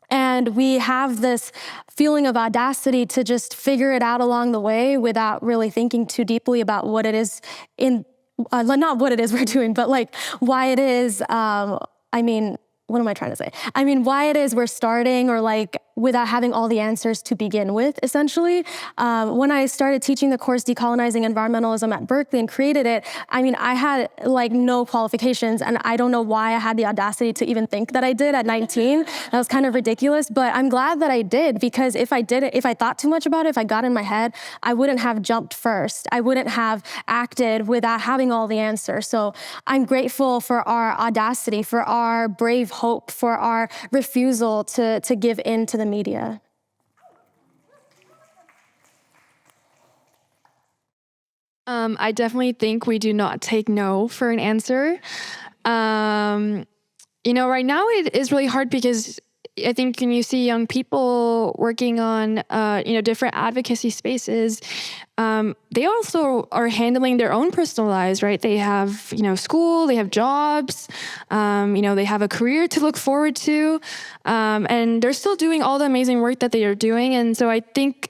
And we have this feeling of audacity to just figure it out along the way without really thinking too deeply about what it is not what it is we're doing, but why it is, what am I trying to say? Why it is we're starting or without having all the answers to begin with, essentially. When I started teaching the course Decolonizing Environmentalism at Berkeley and created it, I had no qualifications, and I don't know why I had the audacity to even think that I did at 19. That was kind of ridiculous, but I'm glad that I did, because if I thought too much about it, if I got in my head, I wouldn't have jumped first. I wouldn't have acted without having all the answers. So I'm grateful for our audacity, for our brave hope, for our refusal to give in to the media. I definitely think we do not take no for an answer. Right now it is really hard because I think when you see young people working on, different advocacy spaces, they also are handling their own personal lives, right? They have, school, they have jobs, they have a career to look forward to, and they're still doing all the amazing work that they are doing. And so I think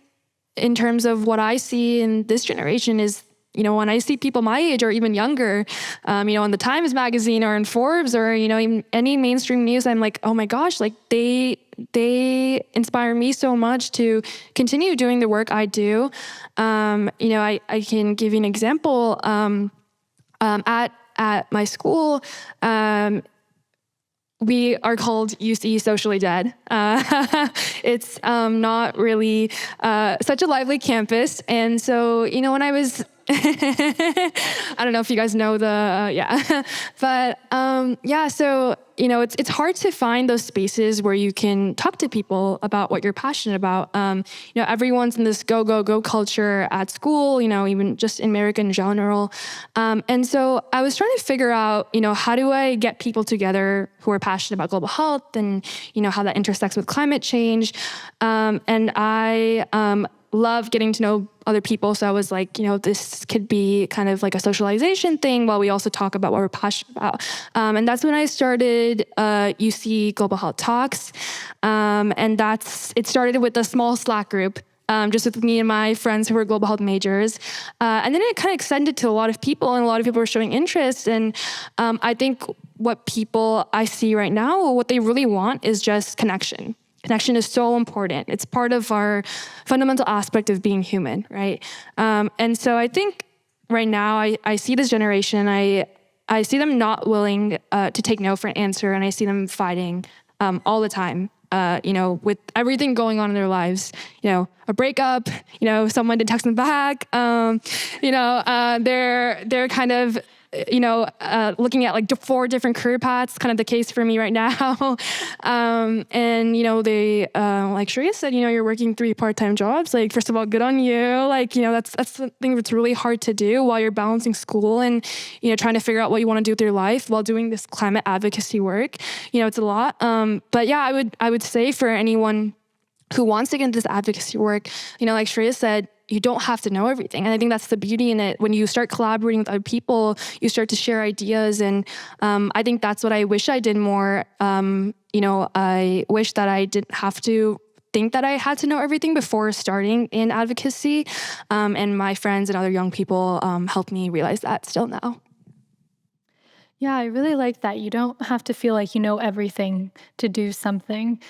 in terms of what I see in this generation is, when I see people my age or even younger, in the Times magazine or in Forbes or, in any mainstream news, I'm like, oh my gosh, like they inspire me so much to continue doing the work I do. I can give you an example. At my school, we are called UC Socially Dead. It's not really such a lively campus. And so, when I was, I don't know if you guys know but so, it's hard to find those spaces where you can talk to people about what you're passionate about. Everyone's in this go, go, go culture at school, even just in America in general. And so I was trying to figure out, how do I get people together who are passionate about global health and, how that intersects with climate change. And I love getting to know other people. So I was like, this could be kind of like a socialization thing while we also talk about what we're passionate about. And that's when I started UC Global Health Talks. And it started with a small Slack group, just with me and my friends who were global health majors. And then it kind of extended to a lot of people, and a lot of people were showing interest. And I think what people I see right now, what they really want is just connection. Connection is so important. It's part of our fundamental aspect of being human, right? And so I think right now I see this generation, I see them not willing to take no for an answer, and I see them fighting all the time, with everything going on in their lives, a breakup, someone did text them back, they're kind of, looking at like 4 different career paths, kind of the case for me right now. And, they, like Shreya said, you're working 3 part-time jobs. Like, first of all, good on you. Like, that's something that's really hard to do while you're balancing school and, trying to figure out what you want to do with your life while doing this climate advocacy work. It's a lot. But yeah, I would say for anyone who wants to get into this advocacy work, like Shreya said, you don't have to know everything. And I think that's the beauty in it. When you start collaborating with other people, you start to share ideas. And I think that's what I wish I did more. I wish that I didn't have to think that I had to know everything before starting in advocacy. And my friends and other young people helped me realize that still now. Yeah, I really like that. You don't have to feel like you know everything to do something.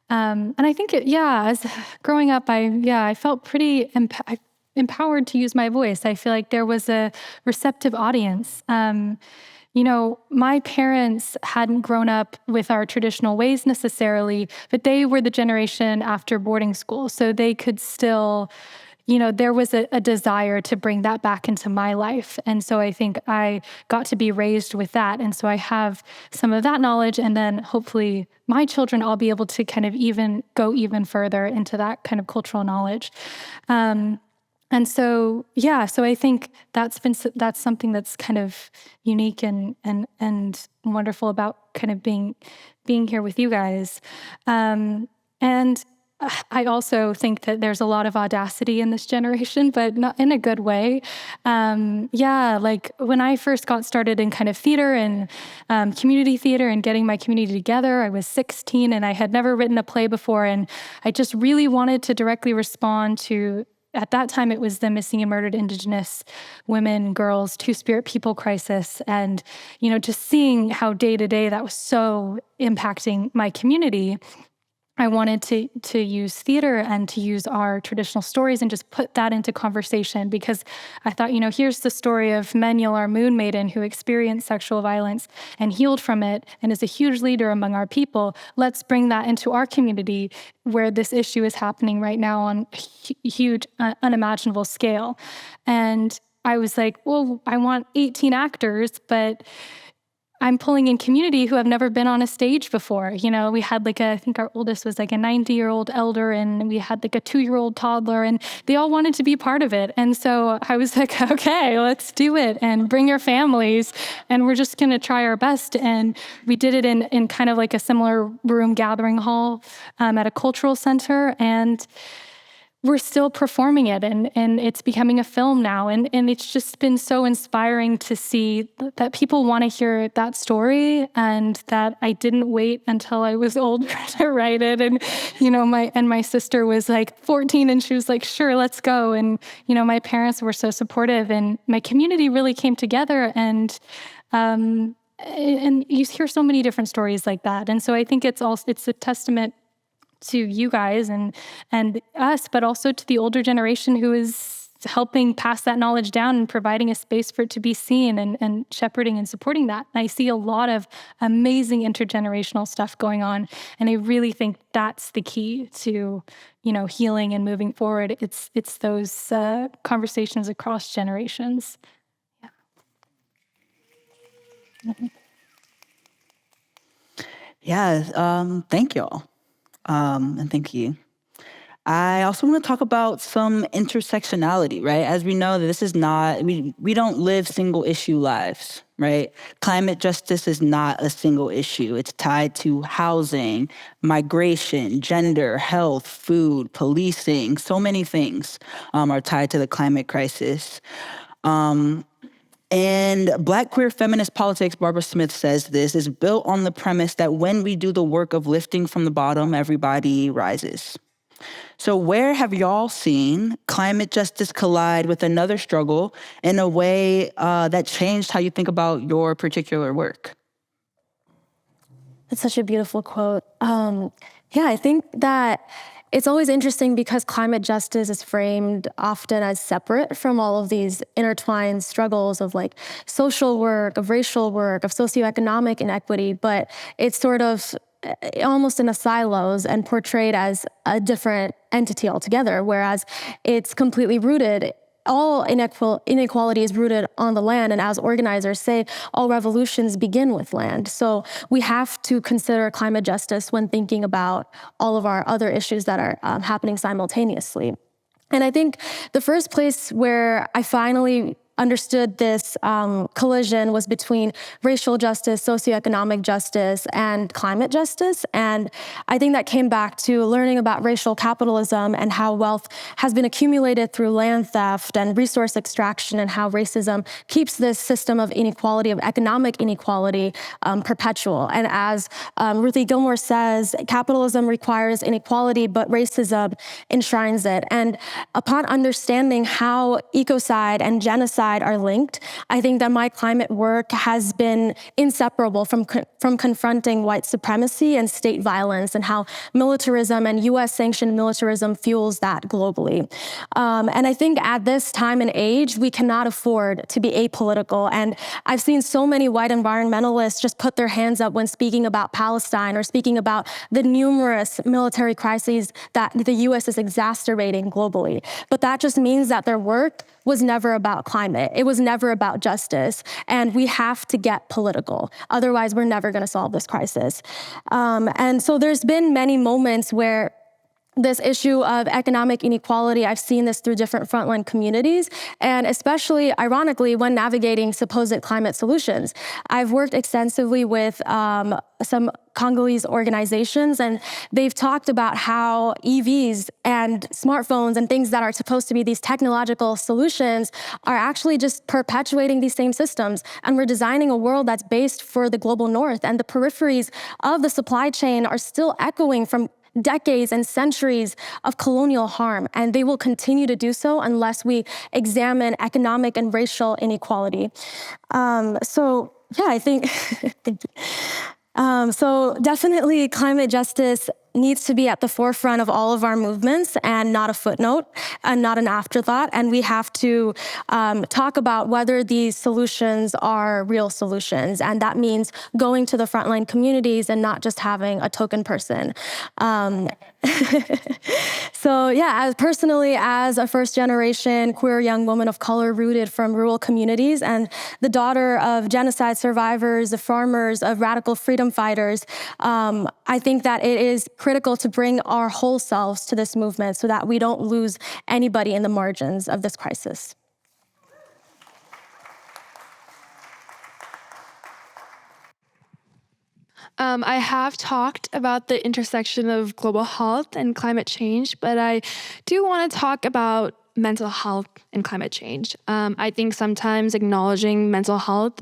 And I think, as growing up, I felt pretty empowered to use my voice. I feel like there was a receptive audience. My parents hadn't grown up with our traditional ways necessarily, but they were the generation after boarding school. So they could still, there was a desire to bring that back into my life. And so I think I got to be raised with that. And so I have some of that knowledge, and then hopefully my children, I'll be able to kind of go even further into that kind of cultural knowledge. And so, so I think that's something that's kind of unique and wonderful about kind of being here with you guys. And I also think that there's a lot of audacity in this generation, but not in a good way. Like when I first got started in kind of theater and community theater and getting my community together, I was 16 and I had never written a play before. And I just really wanted to directly respond to, at that time, it was the missing and murdered Indigenous women, girls, Two-Spirit people crisis. And, just seeing how day to day that was so impacting my community, I wanted to use theater and to use our traditional stories and just put that into conversation, because I thought, here's the story of Menyul, our moon maiden, who experienced sexual violence and healed from it and is a huge leader among our people. Let's bring that into our community where this issue is happening right now on a huge, unimaginable scale. And I was like, well, I want 18 actors, but I'm pulling in community who have never been on a stage before. We had I think our oldest was a 90-year-old elder, and we had a 2-year-old toddler, and they all wanted to be part of it. And so I was like, okay, let's do it and bring your families, and we're just going to try our best. And we did it in kind of a similar room gathering hall at a cultural center, and we're still performing it, and it's becoming a film now. And it's just been so inspiring to see that people want to hear that story, and that I didn't wait until I was older to write it. And, my sister was 14, and she was like, sure, let's go. And, my parents were so supportive, and my community really came together. And you hear so many different stories like that. And so I think it's a testament to you guys and us, but also to the older generation who is helping pass that knowledge down and providing a space for it to be seen, and shepherding and supporting that. And I see a lot of amazing intergenerational stuff going on. And I really think that's the key to, healing and moving forward. It's those conversations across generations. Yeah. Mm-hmm. Yeah, thank y'all. And thank you. I also want to talk about some intersectionality, right? As we know, this is not, we don't live single issue lives, right? Climate justice is not a single issue. It's tied to housing, migration, gender, health, food, policing. So many things are tied to the climate crisis. And Black queer feminist politics, Barbara Smith says this, is built on the premise that when we do the work of lifting from the bottom, everybody rises. So where have y'all seen climate justice collide with another struggle in a way that changed how you think about your particular work? That's such a beautiful quote. I think that it's always interesting because climate justice is framed often as separate from all of these intertwined struggles of social work, of racial work, of socioeconomic inequity, but it's sort of almost in a silos and portrayed as a different entity altogether, whereas it's completely rooted. All inequality is rooted on the land, and as organizers say, all revolutions begin with land. So we have to consider climate justice when thinking about all of our other issues that are happening simultaneously. And I think the first place where I finally understood this collision was between racial justice, socioeconomic justice, and climate justice. And I think that came back to learning about racial capitalism and how wealth has been accumulated through land theft and resource extraction, and how racism keeps this system of inequality, of economic inequality, perpetual. And as Ruthie Gilmore says, capitalism requires inequality, but racism enshrines it. And upon understanding how ecocide and genocide are linked, I think that my climate work has been inseparable from confronting white supremacy and state violence, and how militarism and US-sanctioned militarism fuels that globally. And I think at this time and age, we cannot afford to be apolitical. And I've seen so many white environmentalists just put their hands up when speaking about Palestine or speaking about the numerous military crises that the US is exacerbating globally. But that just means that their work was never about climate. It was never about justice. And we have to get political. Otherwise, we're never going to solve this crisis. And so there's been many moments where this issue of economic inequality, I've seen this through different frontline communities, and especially, ironically, when navigating supposed climate solutions. I've worked extensively with some Congolese organizations, and they've talked about how EVs and smartphones and things that are supposed to be these technological solutions are actually just perpetuating these same systems. And we're designing a world that's based for the global north, and the peripheries of the supply chain are still echoing from decades and centuries of colonial harm, and they will continue to do so unless we examine economic and racial inequality. I think, thank you. So definitely climate justice needs to be at the forefront of all of our movements and not a footnote and not an afterthought. And we have to talk about whether these solutions are real solutions. And that means going to the frontline communities and not just having a token person. So yeah, as a first-generation queer young woman of color rooted from rural communities and the daughter of genocide survivors, of farmers, of radical freedom fighters, I think that it is critical to bring our whole selves to this movement so that we don't lose anybody in the margins of this crisis. I have talked about the intersection of global health and climate change, but I do want to talk about mental health and climate change. I think sometimes acknowledging mental health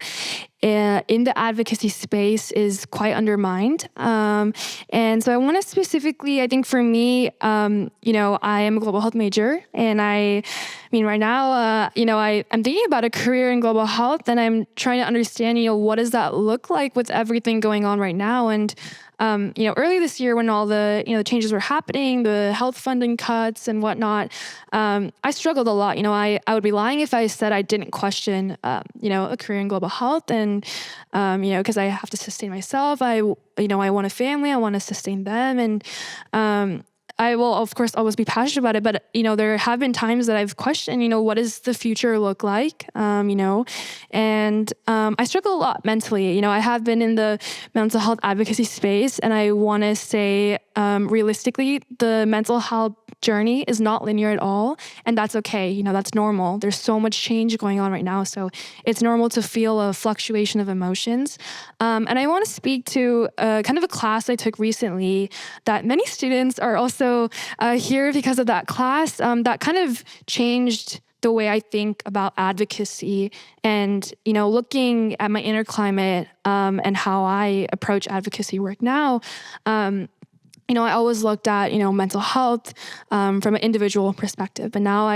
in the advocacy space is quite undermined. And so I want to specifically, I think for me, I am a global health major, and I mean, right now, I'm thinking about a career in global health, and I'm trying to understand, what does that look like with everything going on right now? And early this year when all the, changes were happening, the health funding cuts and whatnot, I struggled a lot. I would be lying if I said I didn't question, a career in global health. And, because I have to sustain myself. I want a family, I want to sustain them. And, I will, of course, always be passionate about it, but, there have been times that I've questioned, what does the future look like, and I struggle a lot mentally. I have been in the mental health advocacy space, and I want to say, realistically, the mental health journey is not linear at all, and that's okay. That's normal. There's so much change going on right now, so it's normal to feel a fluctuation of emotions. And I want to speak to kind of a class I took recently that many students are also here because of that class. That kind of changed the way I think about advocacy and, looking at my inner climate and how I approach advocacy work now. I always looked at, mental health from an individual perspective, but now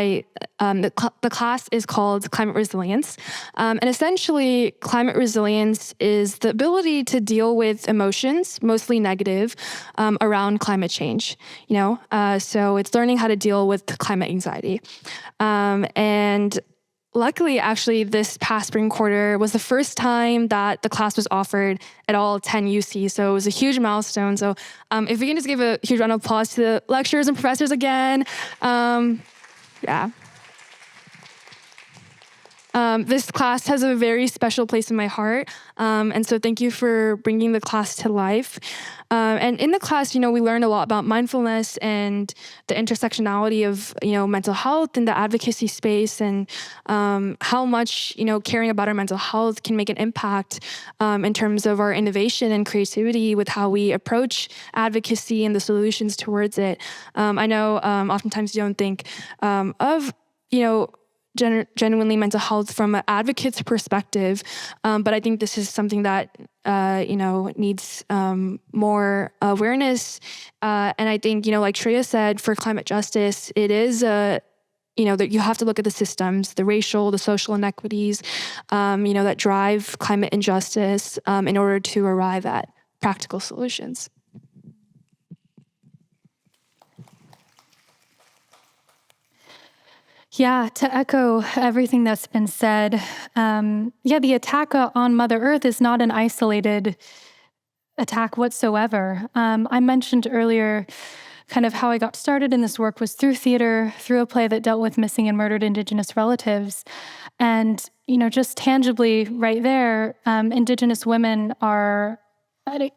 the class is called Climate Resilience. And essentially, climate resilience is the ability to deal with emotions, mostly negative, around climate change, so it's learning how to deal with climate anxiety. And luckily, actually, this past spring quarter was the first time that the class was offered at all 10 UC. So it was a huge milestone. So if we can just give a huge round of applause to the lecturers and professors again. Yeah. This class has a very special place in my heart. And so thank you for bringing the class to life. And in the class, we learned a lot about mindfulness and the intersectionality of, mental health and the advocacy space, and how much, caring about our mental health can make an impact in terms of our innovation and creativity with how we approach advocacy and the solutions towards it. I know oftentimes you don't think of, genuinely mental health from an advocate's perspective. But I think this is something that, needs more awareness. And I think, like Shreya said, for climate justice, it is that you have to look at the systems, the racial, the social inequities, that drive climate injustice in order to arrive at practical solutions. Yeah, to echo everything that's been said, the attack on Mother Earth is not an isolated attack whatsoever. I mentioned earlier kind of how I got started in this work was through theater, through a play that dealt with missing and murdered Indigenous relatives. And, just tangibly right there, Indigenous women are at a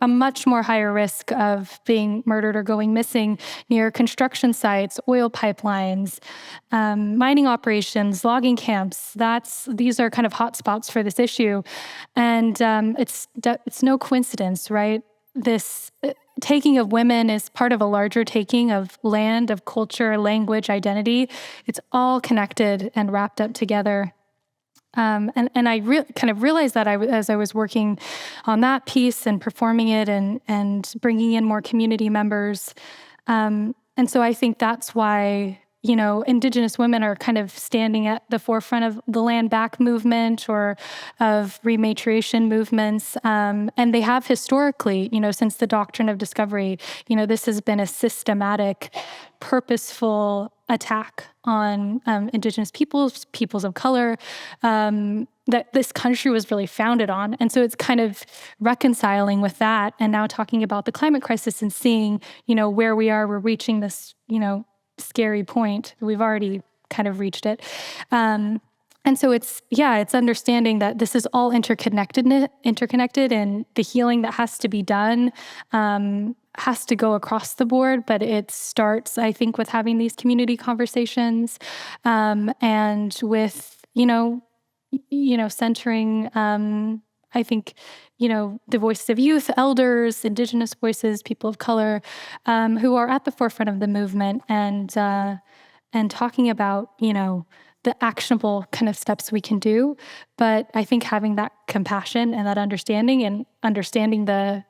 much more higher risk of being murdered or going missing near construction sites, oil pipelines, mining operations, logging camps. These are kind of hotspots for this issue, and it's no coincidence, right? This taking of women is part of a larger taking of land, of culture, language, identity. It's all connected and wrapped up together. And I kind of realized that as I was working on that piece and performing it and bringing in more community members. And so I think that's why, Indigenous women are kind of standing at the forefront of the land back movement or of rematriation movements. And they have historically, since the doctrine of discovery, this has been a systematic, purposeful attack on Indigenous peoples of color, that this country was really founded on. And so it's kind of reconciling with that, and now talking about the climate crisis and seeing, where we are. We're reaching this, scary point. We've already kind of reached it. And so it's understanding that this is all interconnected, and the healing that has to be done has to go across the board. But it starts, I think, with having these community conversations, and with, centering, I think, the voices of youth, elders, Indigenous voices, people of color, who are at the forefront of the movement, and talking about, the actionable kind of steps we can do. But I think having that compassion and that understanding, and understanding the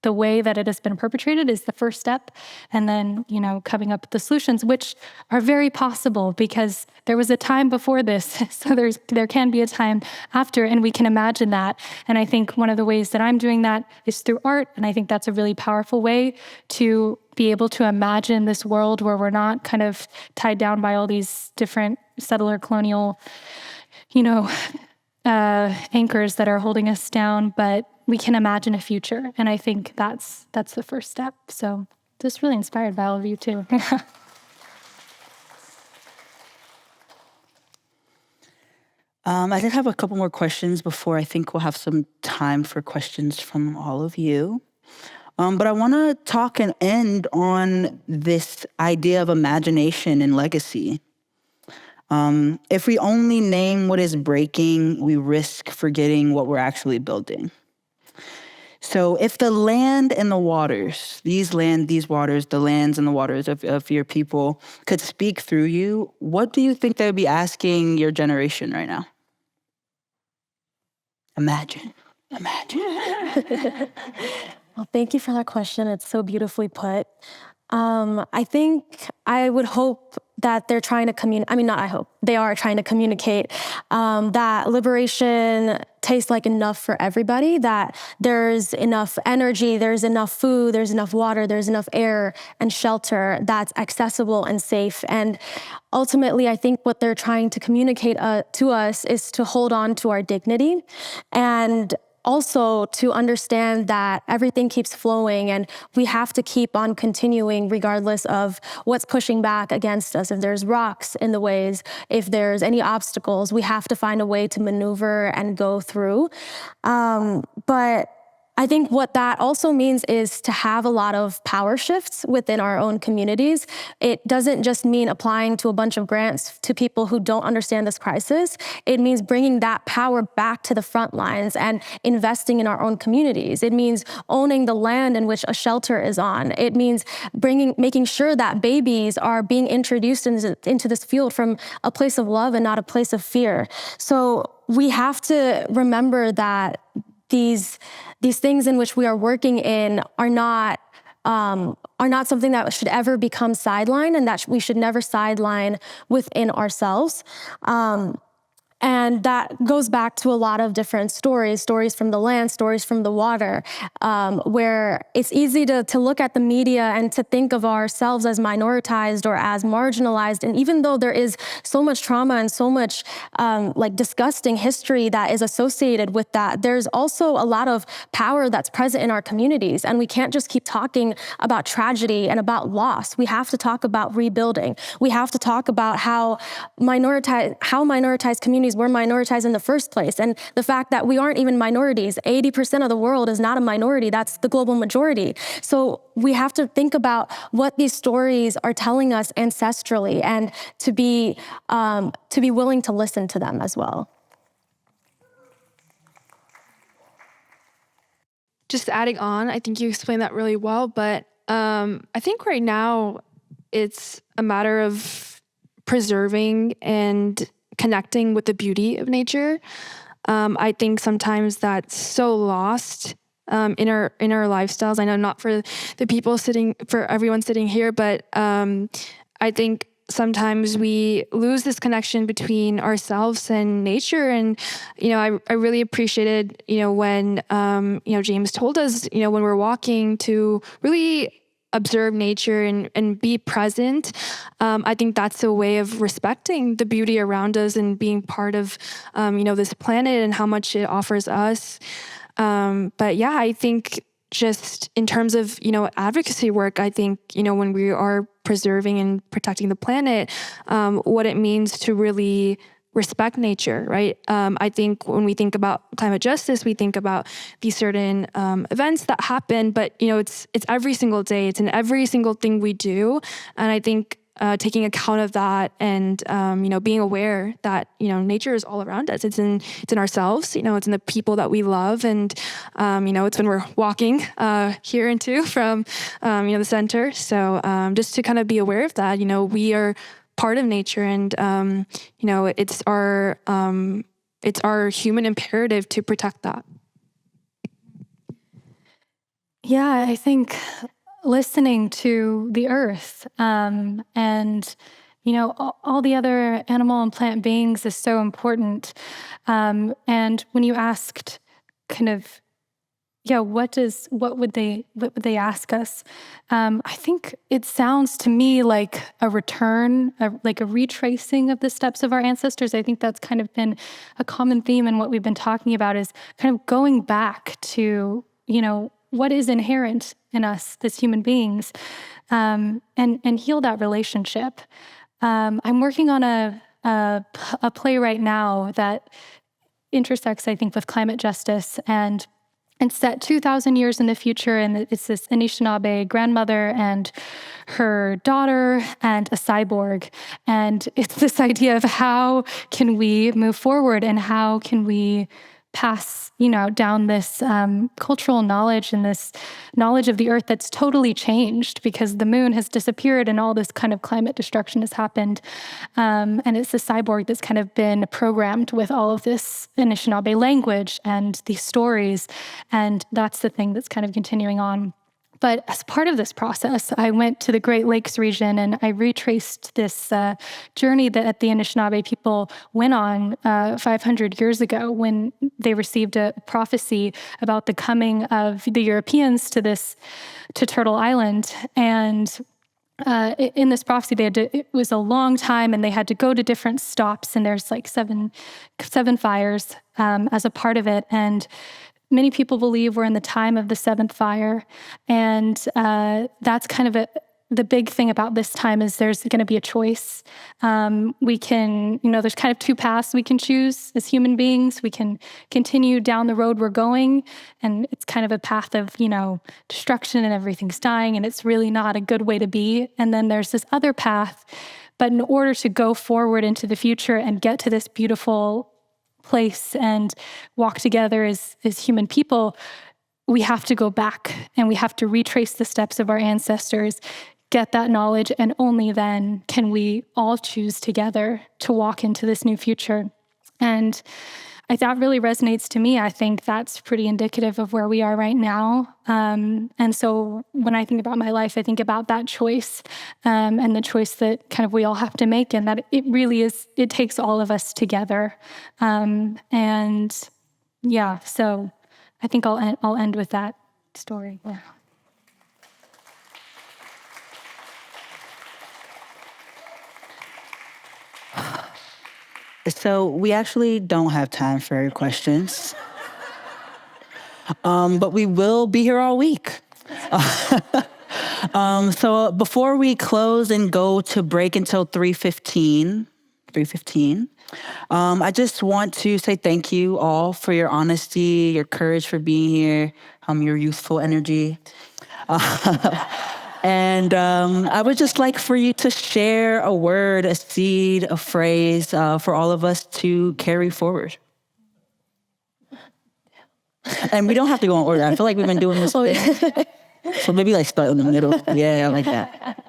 way that it has been perpetrated, is the first step. And then, coming up with the solutions, which are very possible, because there was a time before this. So there can be a time after, and we can imagine that. And I think one of the ways that I'm doing that is through art. And I think that's a really powerful way to be able to imagine this world where we're not kind of tied down by all these different settler colonial, anchors that are holding us down, but we can imagine a future. And I think that's the first step. So just really inspired by all of you too. I did have a couple more questions before I think we'll have some time for questions from all of you. But I want to talk and end on this idea of imagination and legacy. If we only name what is breaking, we risk forgetting what we're actually building. So if the land and the waters, these waters, the lands and the waters of your people could speak through you, what do you think they would be asking your generation right now? Imagine. Well, thank you for that question. It's so beautifully put. I think I would hope that they're trying to they are trying to communicate that liberation tastes like enough for everybody, that there's enough energy, there's enough food, there's enough water, there's enough air and shelter that's accessible and safe. And ultimately, I think what they're trying to communicate to us is to hold on to our dignity, and also to understand that everything keeps flowing, and we have to keep on continuing regardless of what's pushing back against us. If there's rocks in the ways, if there's any obstacles, we have to find a way to maneuver and go through. But I think what that also means is to have a lot of power shifts within our own communities. It doesn't just mean applying to a bunch of grants to people who don't understand this crisis. It means bringing that power back to the front lines and investing in our own communities. It means owning the land in which a shelter is on. It means making sure that babies are being introduced into this field from a place of love and not a place of fear. So we have to remember that these things in which we are working in are not something that should ever become sidelined, and that we should never sideline within ourselves. And that goes back to a lot of different stories from the land, stories from the water, where it's easy to look at the media and to think of ourselves as minoritized or as marginalized. And even though there is so much trauma and so much disgusting history that is associated with that, there's also a lot of power that's present in our communities. And we can't just keep talking about tragedy and about loss. We have to talk about rebuilding. We have to talk about how minoritized communities were minoritized in the first place. And the fact that we aren't even minorities. 80% of the world is not a minority. That's the global majority. So we have to think about what these stories are telling us ancestrally, and to be willing to listen to them as well. Just adding on, I think you explained that really well, but I think right now it's a matter of preserving and connecting with the beauty of nature. I think sometimes that's so lost in our lifestyles. I know not for everyone sitting here, but I think sometimes we lose this connection between ourselves and nature. And I really appreciated when James told us when we're walking to really observe nature and be present, I think that's a way of respecting the beauty around us and being part of, this planet and how much it offers us. But yeah, I think just in terms of, advocacy work, I think, when we are preserving and protecting the planet, what it means to really respect nature, right? I think when we think about climate justice, we think about these certain events that happen, but it's every single day, it's in every single thing we do, and I think taking account of that and being aware that nature is all around us. It's in ourselves, it's in the people that we love, and it's when we're walking here into from the center. So just to kind of be aware of that, we are part of nature, and it's our human imperative to protect that. Yeah, I think listening to the earth and all the other animal and plant beings is so important. And when you asked kind of, what would they ask us? I think it sounds to me like a return, like a retracing of the steps of our ancestors. I think that's kind of been a common theme in what we've been talking about, is kind of going back to, what is inherent in us as human beings, and heal that relationship. I'm working on a play right now that intersects, I think, with climate justice, and it's set 2,000 years in the future, and it's this Anishinaabe grandmother and her daughter and a cyborg. And it's this idea of how can we move forward and how can we pass, down this cultural knowledge and this knowledge of the earth that's totally changed because the moon has disappeared and all this kind of climate destruction has happened. And it's the cyborg that's kind of been programmed with all of this Anishinaabe language and these stories. And that's the thing that's kind of continuing on. But as part of this process, I went to the Great Lakes region and I retraced this journey that the Anishinaabe people went on 500 years ago when they received a prophecy about the coming of the Europeans to Turtle Island. And in this prophecy, it was a long time, and they had to go to different stops, and there's like seven fires as a part of it. And many people believe we're in the time of the seventh fire. And that's kind of the big thing about this time is there's going to be a choice. We can, there's kind of two paths we can choose as human beings. We can continue down the road we're going, and it's kind of a path of, destruction and everything's dying, and it's really not a good way to be. And then there's this other path. But in order to go forward into the future and get to this beautiful place and walk together as human people, we have to go back and we have to retrace the steps of our ancestors, get that knowledge, and only then can we all choose together to walk into this new future. And that really resonates to me. I think that's pretty indicative of where we are right now. And so when I think about my life, I think about that choice and the choice that kind of we all have to make, and that it really is, it takes all of us together. And yeah, so I think I'll end with that story. Yeah. So we actually don't have time for your questions, but we will be here all week. So before we close and go to break until 3:15, I just want to say thank you all for your honesty, your courage for being here, your youthful energy. And I would just like for you to share a word, a seed, a phrase for all of us to carry forward. And we don't have to go in order. I feel like we've been doing this thing. So maybe start in the middle. Yeah, I like that.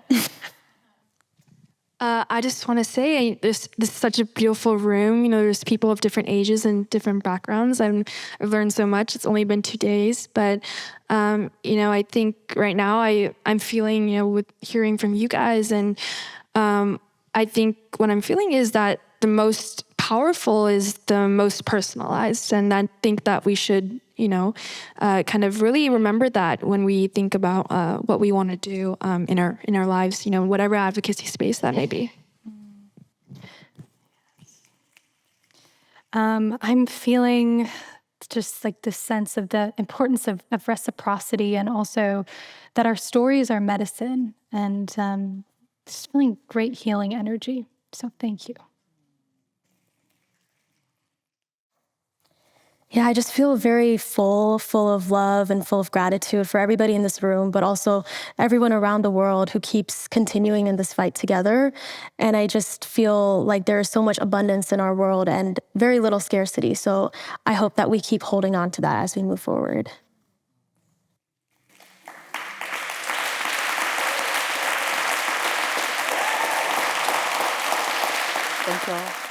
I just want to say this is such a beautiful room. There's people of different ages and different backgrounds. I've learned so much. It's only been 2 days, but I think right now I'm feeling, with hearing from you guys, and I think what I'm feeling is that the most powerful is the most personalized. And I think that we should, kind of really remember that when we think about what we want to do in our lives, whatever advocacy space that may be. I'm feeling just like the sense of the importance of reciprocity, and also that our stories are medicine, and just feeling great healing energy. So thank you. Yeah, I just feel very full of love and full of gratitude for everybody in this room, but also everyone around the world who keeps continuing in this fight together. And I just feel like there is so much abundance in our world and very little scarcity. So I hope that we keep holding on to that as we move forward. Thank you all.